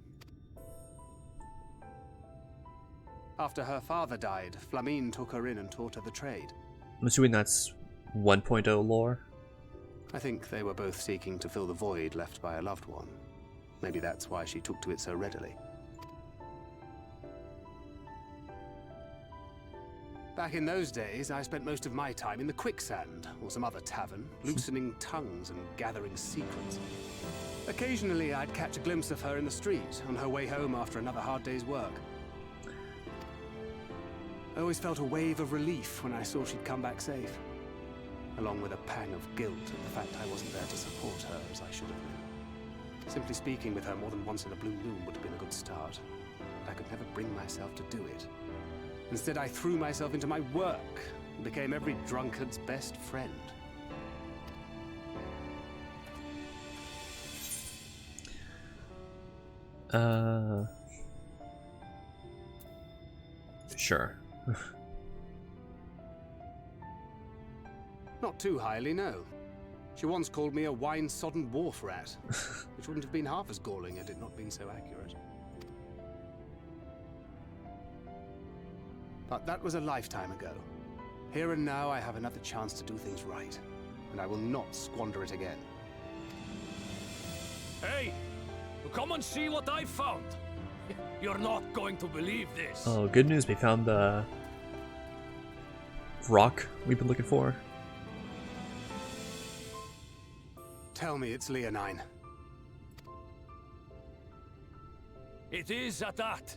Speaker 3: After her father died, Flamine took her in and taught her the trade.
Speaker 1: I'm assuming that's 1.0 lore.
Speaker 3: I think they were both seeking to fill the void left by a loved one. Maybe that's why she took to it so readily. Back in those days, I spent most of my time in the Quicksand, or some other tavern, loosening tongues and gathering secrets. Occasionally, I'd catch a glimpse of her in the street, on her way home after another hard day's work. I always felt a wave of relief when I saw she'd come back safe, along with a pang of guilt at the fact I wasn't there to support her as I should have been. Simply speaking with her more than once in a blue moon would have been a good start, but I could never bring myself to do it. Instead, I threw myself into my work and became every drunkard's best friend.
Speaker 1: Sure.
Speaker 3: Not too highly, no. She once called me a wine-sodden wharf rat, which wouldn't have been half as galling had it not been so accurate. But that was a lifetime ago. Here and now, I have another chance to do things right, and I will not squander it again.
Speaker 6: Hey! Come and see what I found! You're not going to believe this!
Speaker 1: Oh, good news, we found the rock we've been looking for.
Speaker 3: Tell me it's Leonine.
Speaker 6: It is at that.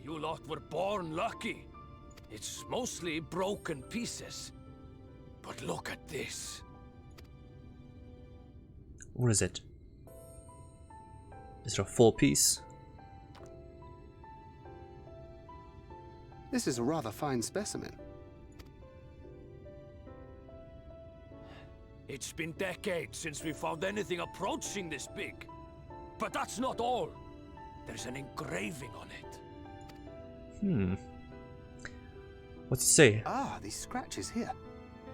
Speaker 6: You lot were born lucky. It's mostly broken pieces. But look at this.
Speaker 1: What is it? Is it a full piece?
Speaker 3: This is a rather fine specimen.
Speaker 6: It's been decades since we found anything approaching this big. But that's not all. There's an engraving on it.
Speaker 1: What's it say?
Speaker 3: Ah, these scratches here.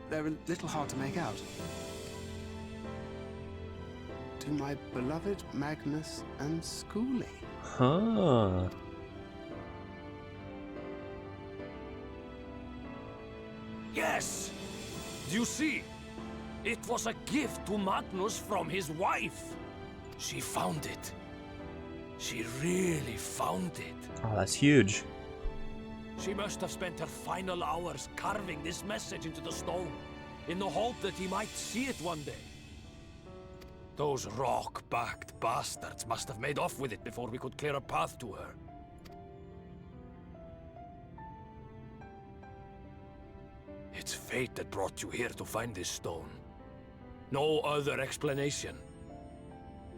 Speaker 3: They're a little hard to make out. To my beloved Magnus and Schoolie.
Speaker 1: Huh.
Speaker 6: Yes! Do you see? It was a gift to Magnus from his wife. She found it. She really found it.
Speaker 1: Oh, that's huge.
Speaker 6: She must have spent her final hours carving this message into the stone, in the hope that he might see it one day. Those rock-backed bastards must have made off with it before we could clear a path to her. It's fate that brought you here to find this stone. No other explanation.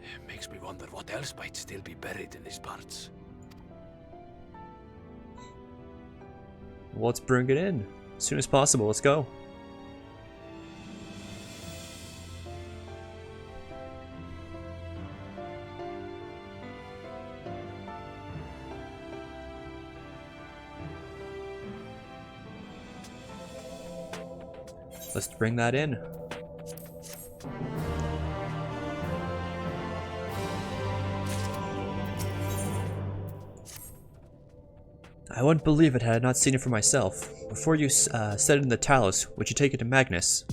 Speaker 6: It makes me wonder what else might still be buried in these parts.
Speaker 1: Well, let's bring it in. As soon as possible, let's go. Let's bring that in. I wouldn't believe it had I not seen it for myself. Before you set it in the Talos, would you take it to Magnus?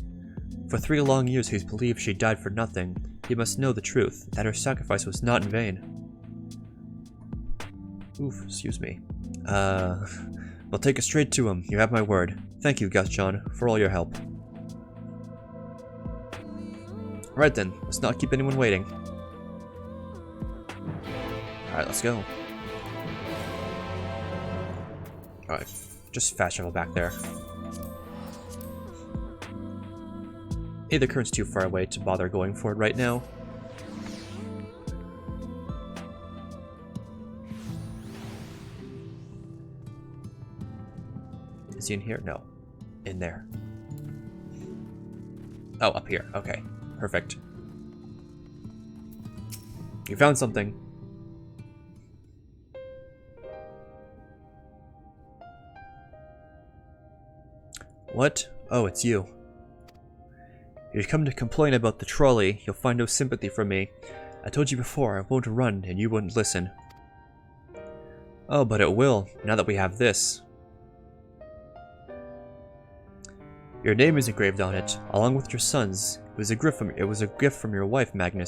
Speaker 1: For 3 long years he's believed she died for nothing. He must know the truth, that her sacrifice was not in vain. Oof, excuse me. I'll take it straight to him, you have my word. Thank you, Gastjon, for all your help. Alright then, let's not keep anyone waiting. Alright, let's go. Alright, just fast travel back there. The current's too far away to bother going for it right now. Is he in here? No. In there. Oh, up here. Okay. Perfect. You found something. What? Oh, it's you. If you come to complain about the trolley, you'll find no sympathy from me. I told you before, I won't run, and you wouldn't listen. Oh, but it will, now that we have this. Your name is engraved on it, along with your son's. It was a gift from your wife, Magna.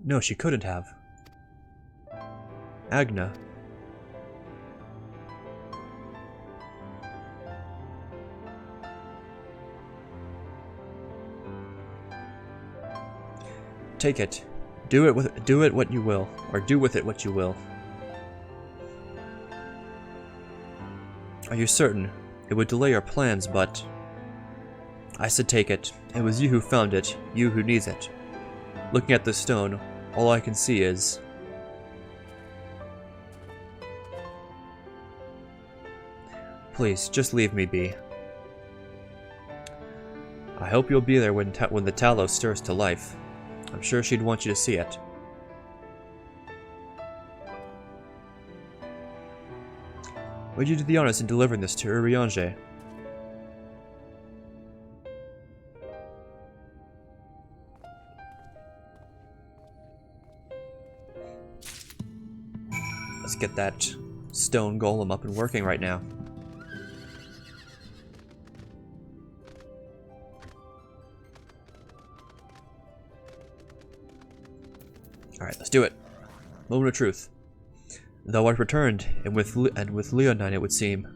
Speaker 1: No, she couldn't have. Agna. Take it. Do it what you will, or do with it what you will. Are you certain? It would delay our plans, but... I said take it. It was you who found it, you who needs it. Looking at the stone, all I can see is... Please, just leave me be. I hope you'll be there when the Talos stirs to life. I'm sure she'd want you to see it. Would you do the honors in delivering this to Urianger? Let's get that stone golem up and working right now. Alright, let's do it. Moment of truth. Thou art returned, and with Leonine it would seem.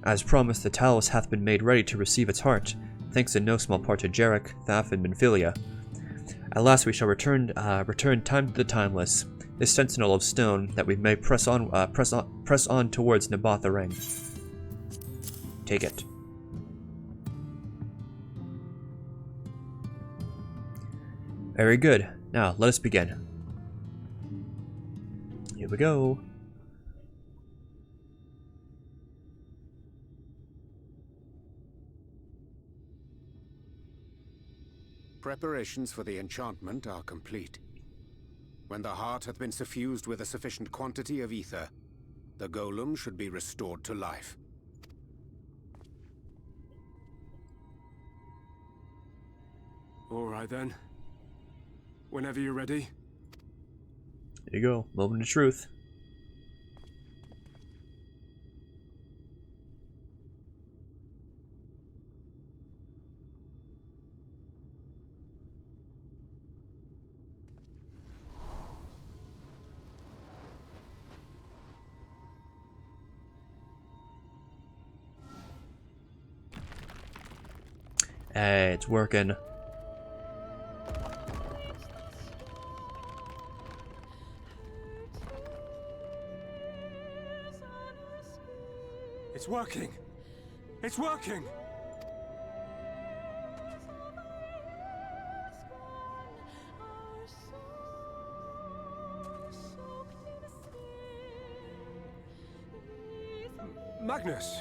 Speaker 1: As promised, the Talos hath been made ready to receive its heart, thanks in no small part to Jarek, Thaf, and Minfilia. At last we shall return time to the timeless, this sentinel of stone, that we may press on towards Naboth Arang. Take it. Very good. Now, let us begin. Here we go.
Speaker 7: Preparations for the enchantment are complete. When the heart hath been suffused with a sufficient quantity of ether, the golem should be restored to life.
Speaker 2: All right then. Whenever you're ready.
Speaker 1: There you go. Moment of truth. Hey, it's working.
Speaker 2: It's working! It's working! Magnus!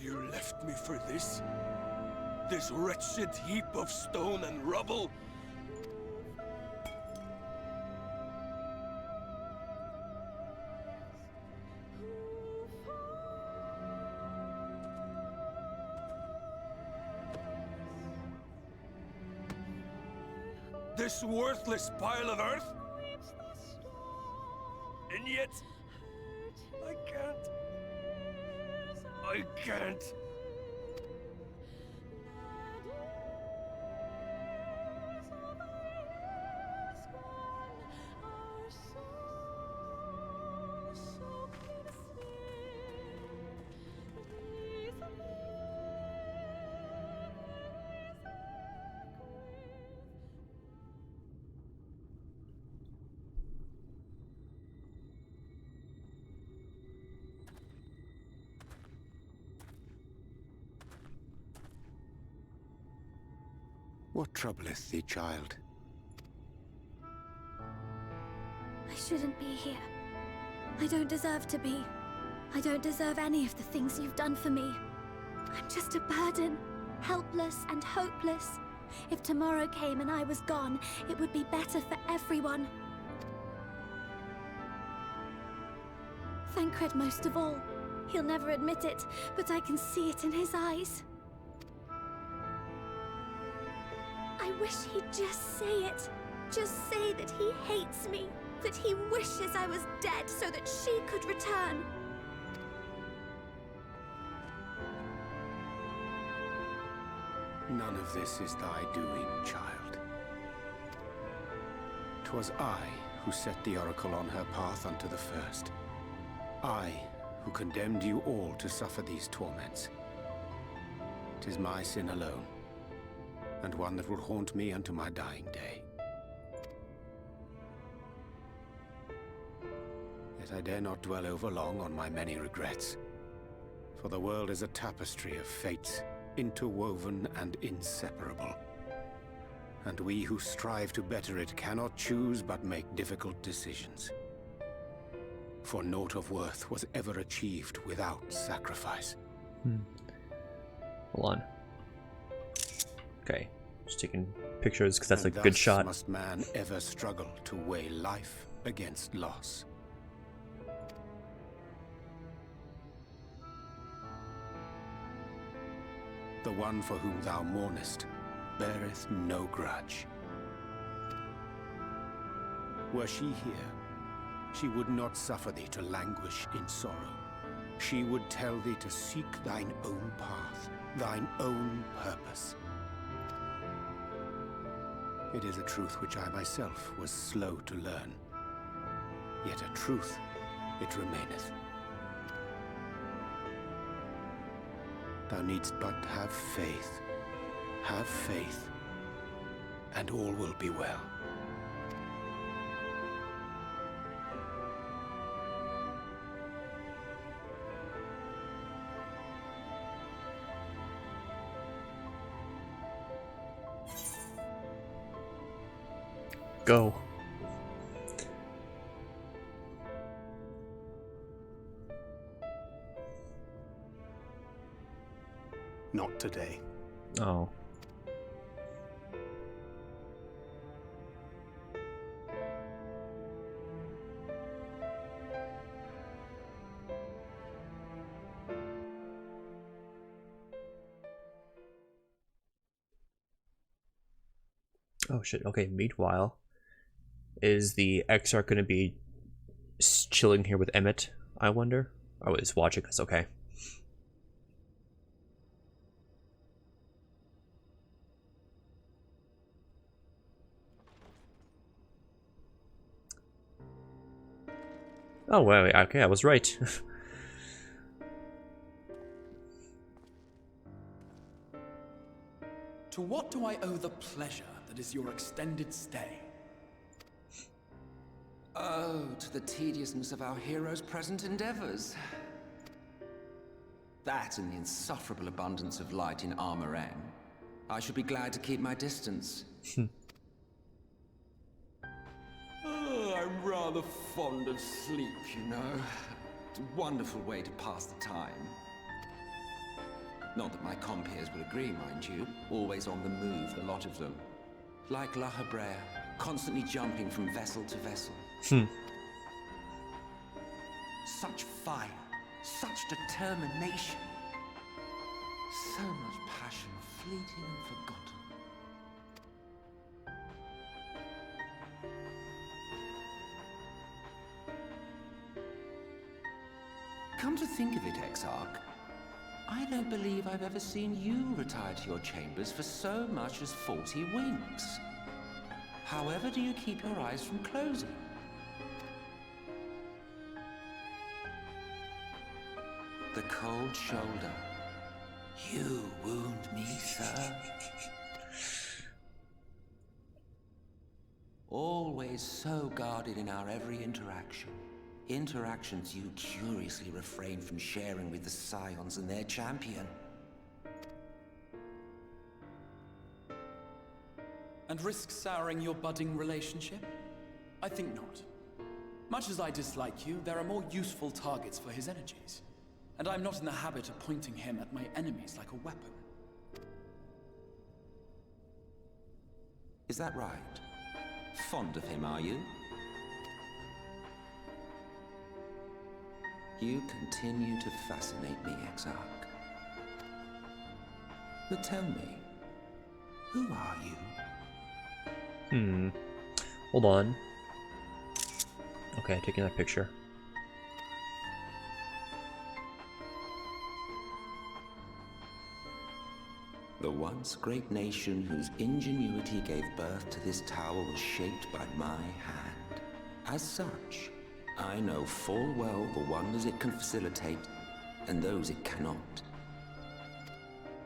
Speaker 4: You left me for this? This wretched heap of stone and rubble? This worthless pile of earth? And yet, I can't. I can't.
Speaker 7: What troubleth thee, child?
Speaker 5: I shouldn't be here. I don't deserve to be. I don't deserve any of the things you've done for me. I'm just a burden, helpless and hopeless. If tomorrow came and I was gone, it would be better for everyone. Thancred most of all. He'll never admit it, but I can see it in his eyes. I wish he'd just say it. Just say that he hates me, that he wishes I was dead so that she could return.
Speaker 7: None of this is thy doing, child. 'Twas I who set the oracle on her path unto the first. I who condemned you all to suffer these torments. 'Tis my sin alone, and one that will haunt me unto my dying day. Yet I dare not dwell over long on my many regrets, for the world is a tapestry of fates, interwoven and inseparable. And we who strive to better it cannot choose but make difficult decisions. For naught of worth was ever achieved without sacrifice.
Speaker 1: Hold on. Okay, just taking pictures because that's
Speaker 7: And
Speaker 1: a good
Speaker 7: thus
Speaker 1: shot.
Speaker 7: Must man ever struggle to weigh life against loss. The one for whom thou mournest beareth no grudge. Were she here, she would not suffer thee to languish in sorrow. She would tell thee to seek thine own path, thine own purpose. It is a truth which I myself was slow to learn. Yet a truth it remaineth. Thou needst but have faith, and all will be well.
Speaker 1: Go.
Speaker 3: Not today.
Speaker 1: Oh. Oh shit. Okay, meanwhile, is the Exarch going to be chilling here with Emmett, I wonder? Oh, he's watching us, okay. Oh, wait, okay, I was right.
Speaker 8: To what do I owe the pleasure that is your extended stay?
Speaker 9: Oh, to the tediousness of our hero's present endeavors. That and the insufferable abundance of light in Armorang. I should be glad to keep my distance. Oh, I'm rather fond of sleep, you know. It's a wonderful way to pass the time. Not that my compeers would agree, mind you. Always on the move, the lot of them. Like La Habrea, constantly jumping from vessel to vessel. Such fire, such determination. So much passion fleeting and forgotten. Come to think of it, Exarch, I don't believe I've ever seen you retire to your chambers for so much as 40 winks. However do you keep your eyes from closing? The cold shoulder. You wound me, sir. Always so guarded in our every interaction. Interactions you curiously refrain from sharing with the Scions and their champion.
Speaker 8: And risk souring your budding relationship? I think not. Much as I dislike you, there are more useful targets for his energies. And I'm not in the habit of pointing him at my enemies like a weapon.
Speaker 9: Is that right? Fond of him, are you? You continue to fascinate me, Exarch. But tell me, who are you?
Speaker 1: Hold on. Okay, taking that picture.
Speaker 9: The once great nation whose ingenuity gave birth to this tower was shaped by my hand. As such, I know full well the wonders it can facilitate and those it cannot.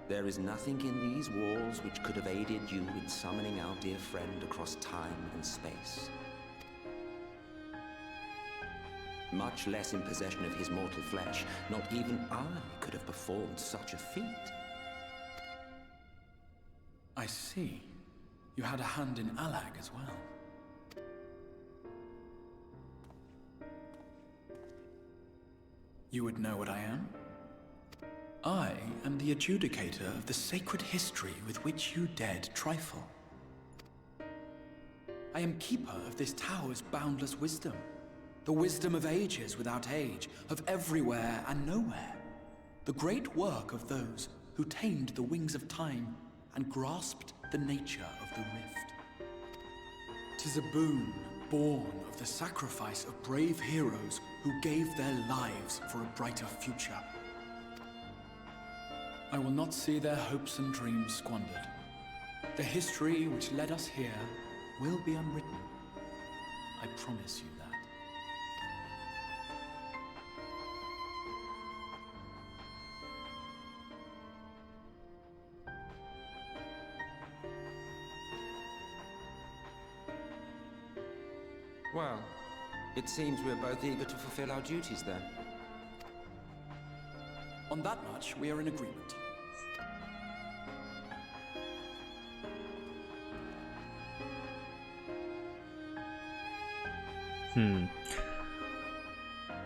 Speaker 9: There is nothing in these walls which could have aided you in summoning our dear friend across time and space. Much less in possession of his mortal flesh, not even I could have performed such a feat.
Speaker 8: I see. You had a hand in Alag as well. You would know what I am? I am the adjudicator of the sacred history with which you dared trifle. I am keeper of this tower's boundless wisdom. The wisdom of ages without age, of everywhere and nowhere. The great work of those who tamed the wings of time and grasped the nature of the rift. 'Tis a boon born of the sacrifice of brave heroes who gave their lives for a brighter future. I will not see their hopes and dreams squandered. The history which led us here will be unwritten. I promise you that.
Speaker 9: Well, it seems we're both eager to fulfill our duties then.
Speaker 8: On that much, we are in agreement.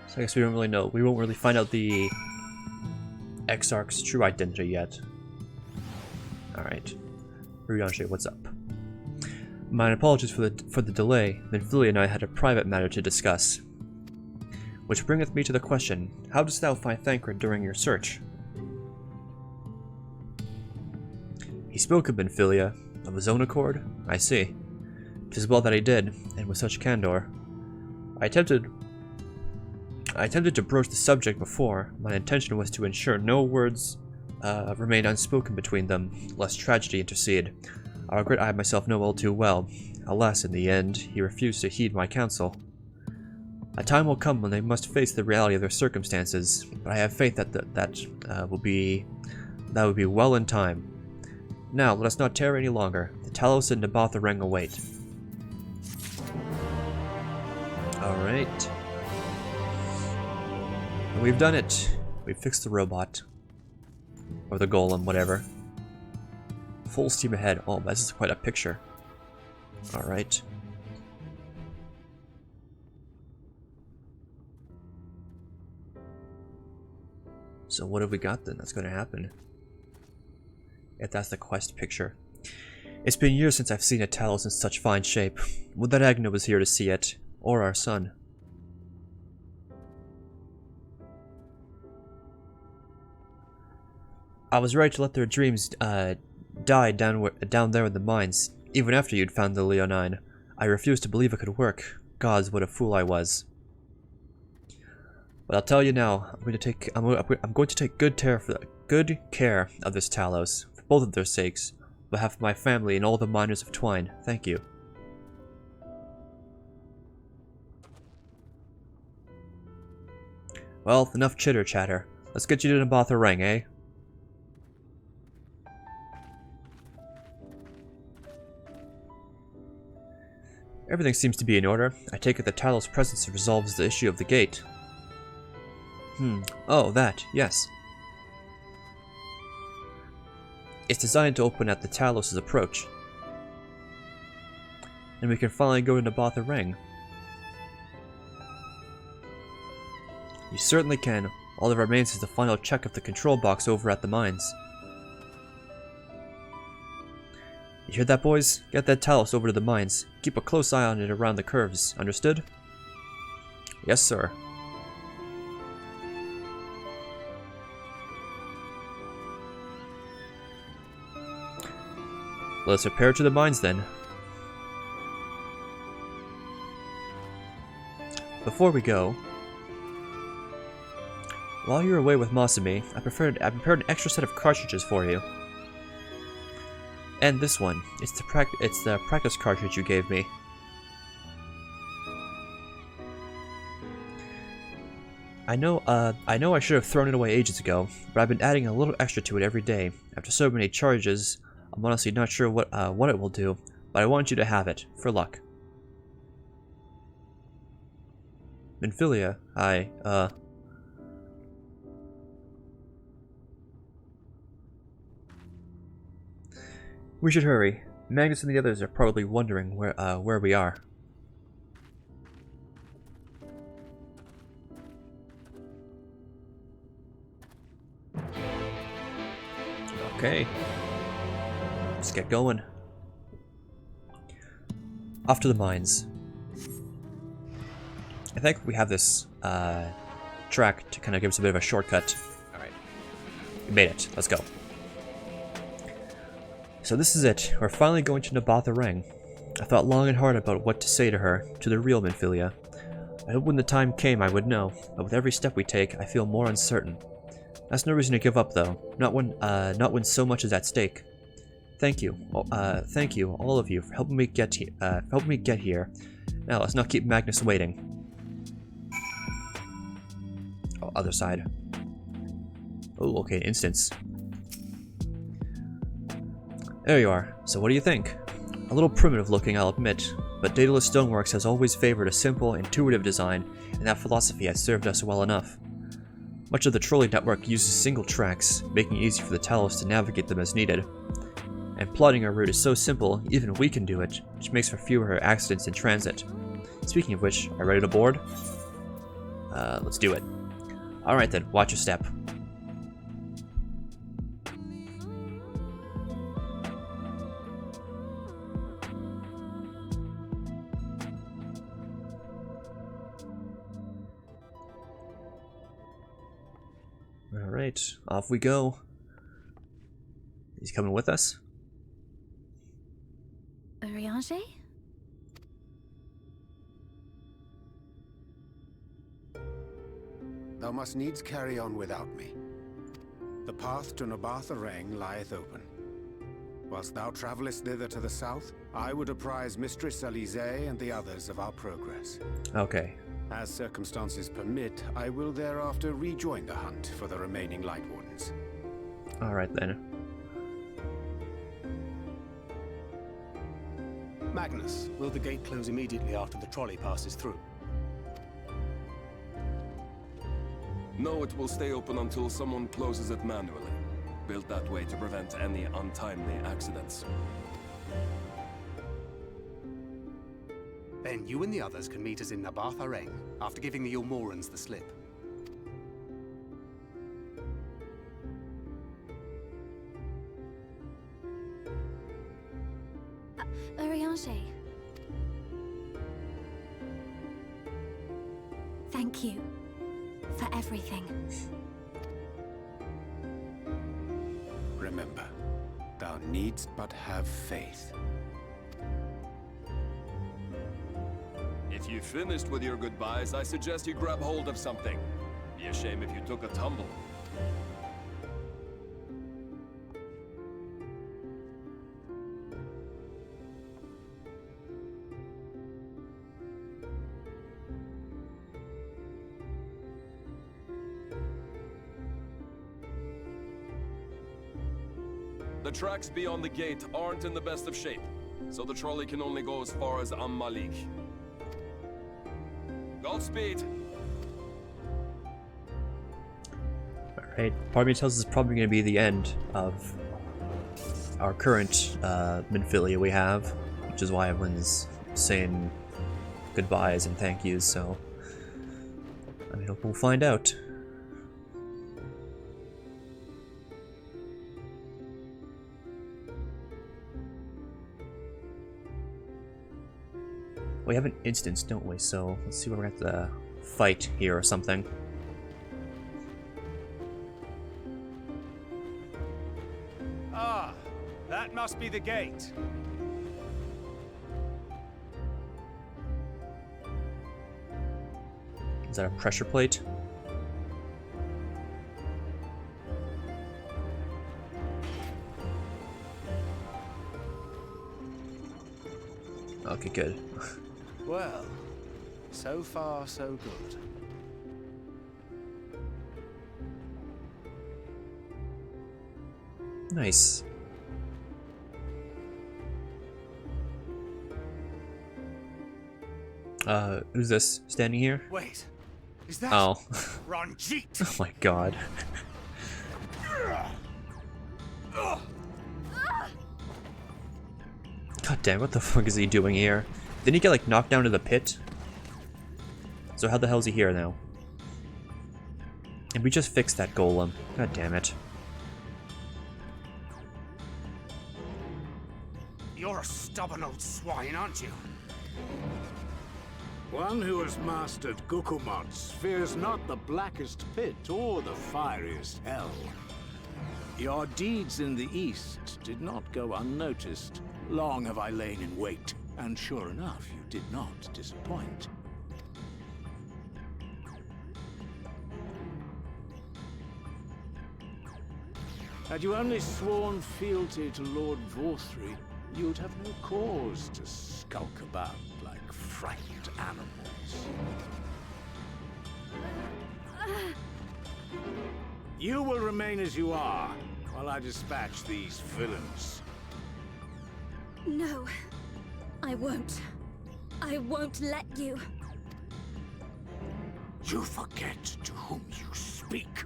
Speaker 1: So I guess we don't really know. We won't really find out the Exarch's true identity yet. Alright. Ryudanshe, what's up? My apologies for the delay. Minfilia and I had a private matter to discuss. Which bringeth me to the question, how dost thou find Thancred during your search? He spoke of Minfilia, of his own accord? I see. 'Tis well that he did, and with such candor. I attempted to broach the subject before. My intention was to ensure no words remained unspoken between them, lest tragedy intercede. I regret I myself know all too well. Alas, in the end, he refused to heed my counsel. A time will come when they must face the reality of their circumstances, but I have faith that will be well in time. Now, let us not tarry any longer. The Talos and Naboth await. Alright. We've done it. We've fixed the robot. Or the golem, whatever. Full steam ahead. Oh, this is quite a picture. Alright. So what have we got then that's going to happen? If that's the quest picture. It's been years since I've seen a Talos in such fine shape. Would that Agna was here to see it. Or our son. I was right to let their dreams die down there in the mines, even after you'd found the Leonine. I refused to believe it could work. Gods, what a fool I was. But I'll tell you now, I'm going to take good care of this Talos, for both of their sakes, on behalf of my family and all the miners of Twine. Thank you. Well, enough chitter chatter. Let's get you to Naboth, eh? Everything seems to be in order. I take it the Talos' presence resolves the issue of the gate. Oh, that, yes. It's designed to open at the Talos' approach. and we can finally go to Nabatha Ring. You certainly can. All that remains is the final check of the control box over at the mines. You hear that, boys? Get that Talos over to the mines. Keep a close eye on it around the curves. Understood? Yes, sir. Let's repair to the mines then. Before we go, while you're away with Masumi, I prepared an extra set of cartridges for you. And this one. It's the practice cartridge you gave me. I know I should have thrown it away ages ago, but I've been adding a little extra to it every day. After so many charges, I'm honestly not sure what it will do, but I want you to have it, for luck. Minfilia, we should hurry. Magnus and the others are probably wondering where we are. Okay. Let's get going. Off to the mines. I think we have this track to kind of give us a bit of a shortcut. Alright. We made it. Let's go. So this is it. We're finally going to Nabatha Ring. I thought long and hard about what to say to her, to the real Minfilia. I hoped when the time came I would know, but with every step we take, I feel more uncertain. That's no reason to give up though, not when so much is at stake. Thank you, all of you, for helping me get here. Now let's not keep Magnus waiting. Oh, other side. Oh, okay, instance. There you are. So what do you think? A little primitive looking, I'll admit, but Daedalus Stoneworks has always favored a simple, intuitive design, and that philosophy has served us well enough. Much of the trolley network uses single tracks, making it easy for the Talos to navigate them as needed. And plotting our route is so simple, even we can do it, which makes for fewer accidents in transit. Speaking of which, are you ready to board? Let's do it. Alright then, watch your step. Alright, off we go. He's coming with us?
Speaker 5: Urianger?
Speaker 7: Thou must needs carry on without me. The path to Nabatha Ring lieth open. Whilst thou travellest thither to the south, I would apprise Mistress Elise and the others of our progress.
Speaker 1: Okay.
Speaker 7: As circumstances permit, I will thereafter rejoin the hunt for the remaining Lightwardens.
Speaker 1: Alright then.
Speaker 3: Magnus, will the gate close immediately after the trolley passes through?
Speaker 4: No, it will stay open until someone closes it manually. Built that way to prevent any untimely accidents.
Speaker 3: Then you and the others can meet us in Nabatha Ring, after giving the Ilmorans the slip.
Speaker 5: Urianger. Thank you for everything.
Speaker 7: Remember, thou needst but have faith.
Speaker 4: If you finished with your goodbyes, I suggest you grab hold of something. Be a shame if you took a tumble. The tracks beyond the gate aren't in the best of shape, so the trolley can only go as far as Malik. Godspeed!
Speaker 1: Alright, part of me tells us it's probably going to be the end of our current Minfilia we have, which is why everyone's saying goodbyes and thank yous, so I mean, we'll find out. We have an instance, don't we? So let's see where we're at the fight here or something.
Speaker 3: Ah, that must be the gate.
Speaker 1: Is that a pressure plate? Okay, good.
Speaker 3: Well, so far so good.
Speaker 1: Nice. Who's this standing here?
Speaker 3: Wait, is that
Speaker 1: Oh.
Speaker 3: Ranjit?
Speaker 1: Oh my god. God damn, what the fuck is he doing here? Didn't he get like knocked down to the pit? So how the hell is he here now? And we just fixed that golem. God damn it.
Speaker 3: You're a stubborn old swine, aren't you?
Speaker 10: One who has mastered Gukumots fears not the blackest pit or the fieriest hell. Your deeds in the east did not go unnoticed. Long have I lain in wait, and sure enough, you did not disappoint. Had you only sworn fealty to Lord Vorthry, you'd have no cause to skulk about like frightened animals. You will remain as you are, while I dispatch these villains.
Speaker 5: No, I won't. I won't let you.
Speaker 10: You forget to whom you speak.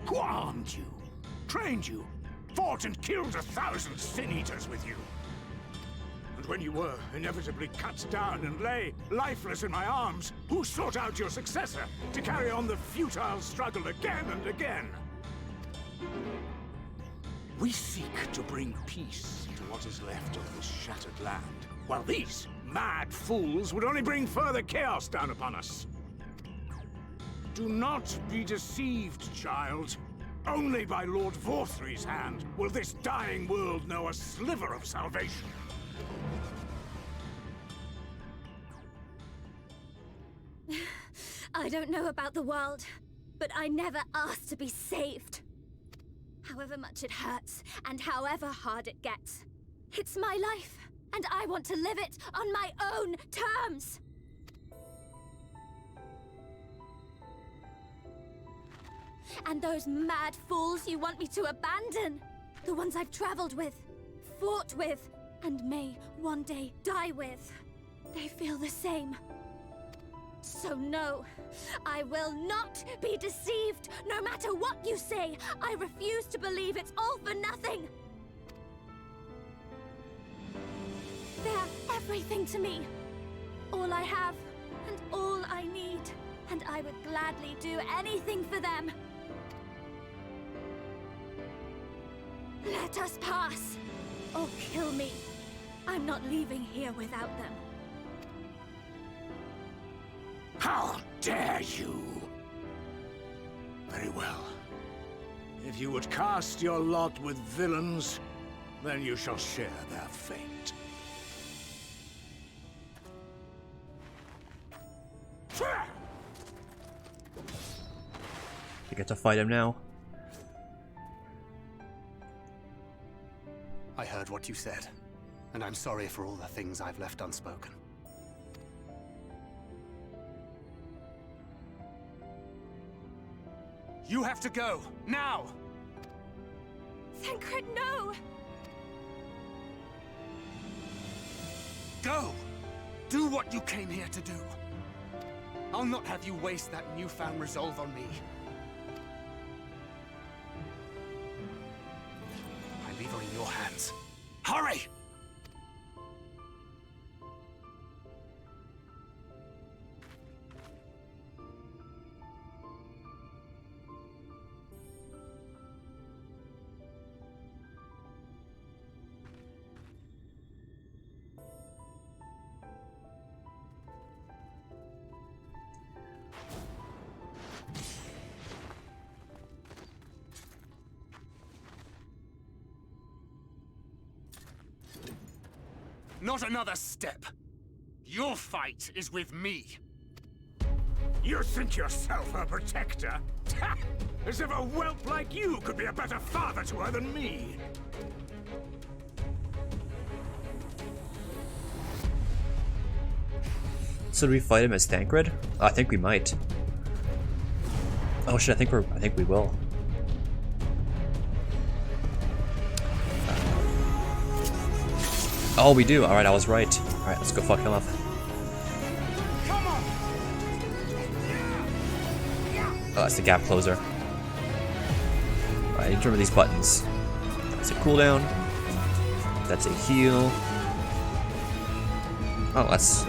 Speaker 10: Who armed you, trained you, fought and killed 1,000 sin-eaters with you. And when you were inevitably cut down and lay lifeless in my arms, who sought out your successor to carry on the futile struggle again and again? We seek to bring peace to what is left of this shattered land, while these mad fools would only bring further chaos down upon us. Do not be deceived, child. Only by Lord Vorthry's hand will this dying world know a sliver of salvation.
Speaker 5: I don't know about the world, but I never asked to be saved. However much it hurts, and however hard it gets. It's my life, and I want to live it on my own terms! And those mad fools you want me to abandon, the ones I've traveled with, fought with, and may one day die with, they feel the same. So no, I will not be deceived, no matter what you say. I refuse to believe it's all for nothing. They're everything to me. All I have, and all I need. And I would gladly do anything for them. Let us pass, or kill me. I'm not leaving here without them.
Speaker 10: How dare you! Very well. If you would cast your lot with villains, then you shall share their fate.
Speaker 1: You get to fight him now.
Speaker 3: I heard what you said, and I'm sorry for all the things I've left unspoken. You have to go, now!
Speaker 5: Thancred, no!
Speaker 3: Go! Do what you came here to do. I'll not have you waste that newfound resolve on me. I leave her in your hands. Hurry!
Speaker 10: Not another step. Your fight is with me. You think yourself a protector? As if a whelp like you could be a better father to her than me.
Speaker 1: So do we fight him as Thancred? I think we might. Oh shit, I think we will. Oh, we do. Alright, I was right. Alright, let's go fuck him up. Oh, that's the gap closer. Alright, I need to remember these buttons. That's a cooldown. That's a heal. Oh, that's...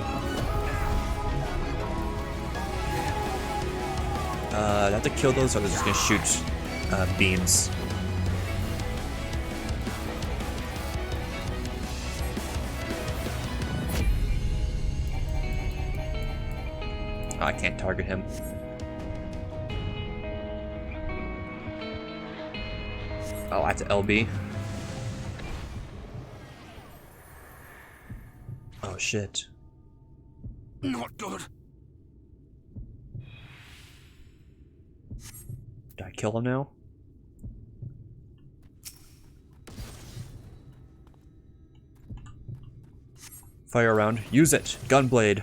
Speaker 1: do I have to kill those, or they're just gonna shoot beams? Oh, I can't target him. Oh, that's LB. Oh shit.
Speaker 10: Not good.
Speaker 1: Did I kill him now? Fire round. Use it! Gunblade!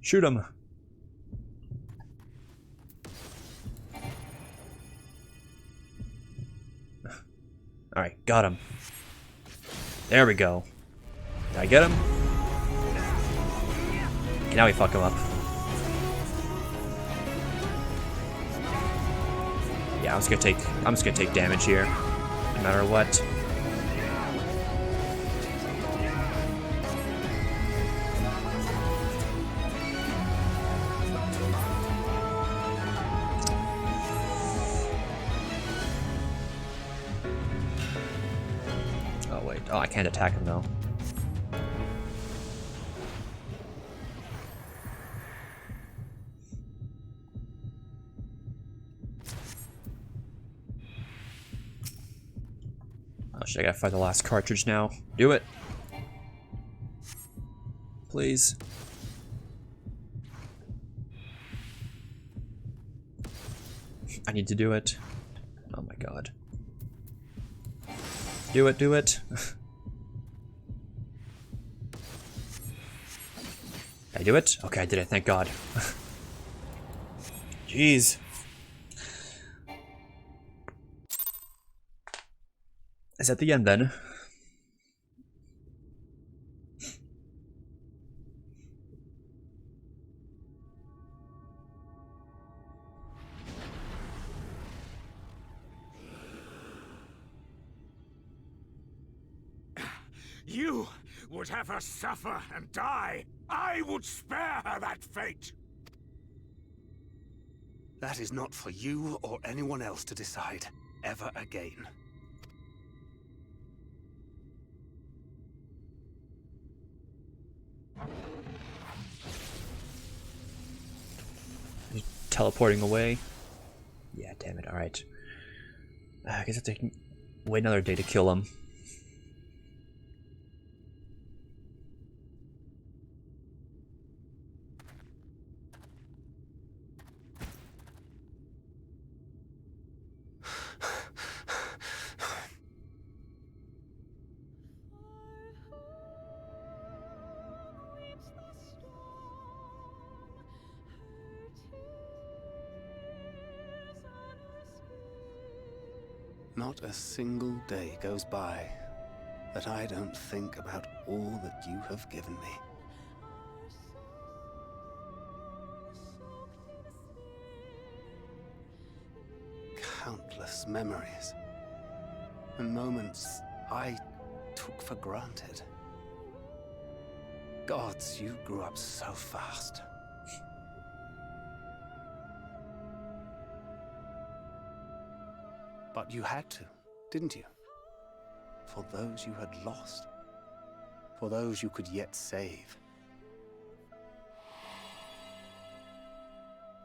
Speaker 1: Shoot him! Alright, got him. There we go. Did I get him? Okay, now we fuck him up. Yeah, I'm just gonna take damage here, no matter what. Oh wait, oh I can't attack him though. Oh shit, I gotta find the last cartridge now. Do it! Please. I need to do it. Oh my god. Do it, do it! Did I do it? Okay, I did it, thank god. Jeez. Is that the end then?
Speaker 10: You would have her suffer and die. I would spare her that fate.
Speaker 3: That is not for you or anyone else to decide ever again.
Speaker 1: Teleporting away. Yeah, damn it. Alright. I guess I have to wait another day to kill him.
Speaker 3: Not a single day goes by that I don't think about all that you have given me. Countless memories and moments I took for granted. Gods, you grew up so fast. But you had to, didn't you? For those you had lost. For those you could yet save.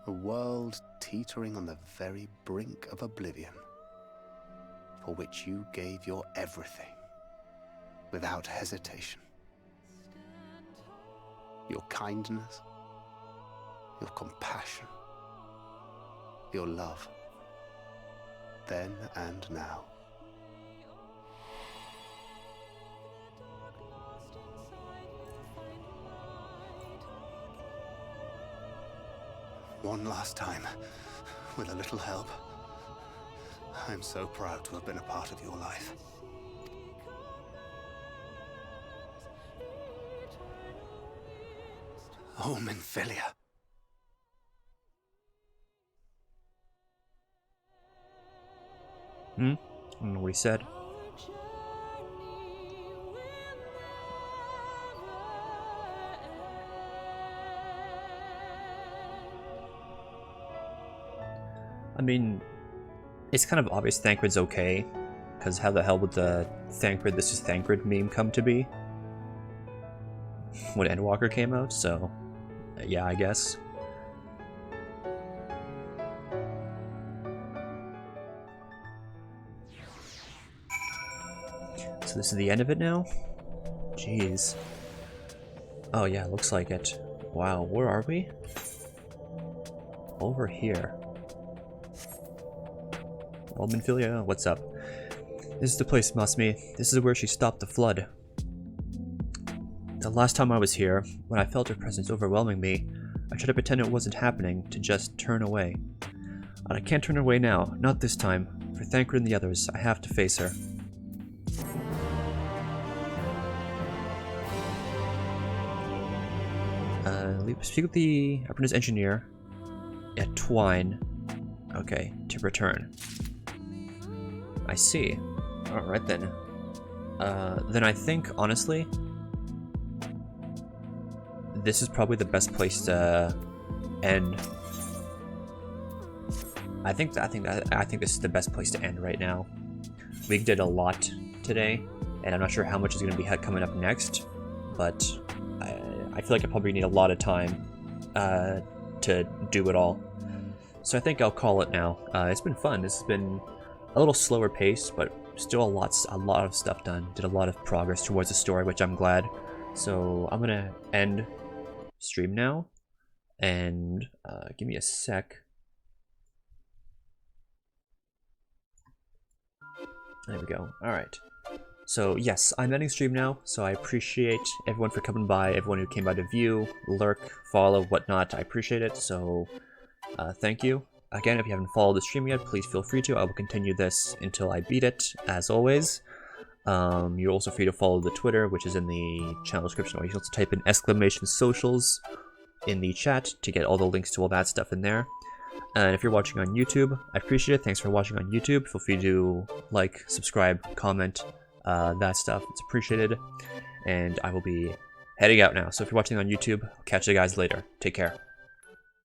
Speaker 3: A world teetering on the very brink of oblivion. For which you gave your everything. without hesitation. Your kindness, your compassion, your love, then and now. One last time, with a little help. I'm so proud to have been a part of your life. Oh, Minfilia.
Speaker 1: I don't know what he said. I mean, it's kind of obvious Thancred's okay, because how the hell would the Thancred this is Thancred meme come to be when Endwalker came out, so yeah, I guess. So this is the end of it now? Jeez. Oh yeah, looks like it. Wow, where are we? Over here. Well, Minfilia, what's up? This is the place, Masmi. This is where she stopped the flood. The last time I was here, when I felt her presence overwhelming me, I tried to pretend it wasn't happening, to just turn away. But I can't turn away now, not this time. For Thancred and the others, I have to face her. Speak with the apprentice engineer at Twine. Okay, to return. I see. Alright then. Then I think, honestly, this is probably the best place to end. I think this is the best place to end right now. We did a lot today, and I'm not sure how much is going to be coming up next, but I feel like I probably need a lot of time to do it all. So I think I'll call it now. It's been fun. This has been a little slower pace, but still a lot of stuff done. Did a lot of progress towards the story, which I'm glad. So I'm gonna end stream now, and give me a sec. There we go. All right. So yes, I'm ending stream now, so I appreciate everyone for coming by, everyone who came by to view, lurk, follow, whatnot. I appreciate it, so thank you. Again, if you haven't followed the stream yet, please feel free to. I will continue this until I beat it, as always. You're also free to follow the Twitter, which is in the channel description, or you can also type in !socials in the chat to get all the links to all that stuff in there. And if you're watching on YouTube, I appreciate it. Thanks for watching on YouTube. Feel free to like, subscribe, comment, that stuff. It's appreciated. And I will be heading out now. So if you're watching on YouTube, I'll catch you guys later. Take care.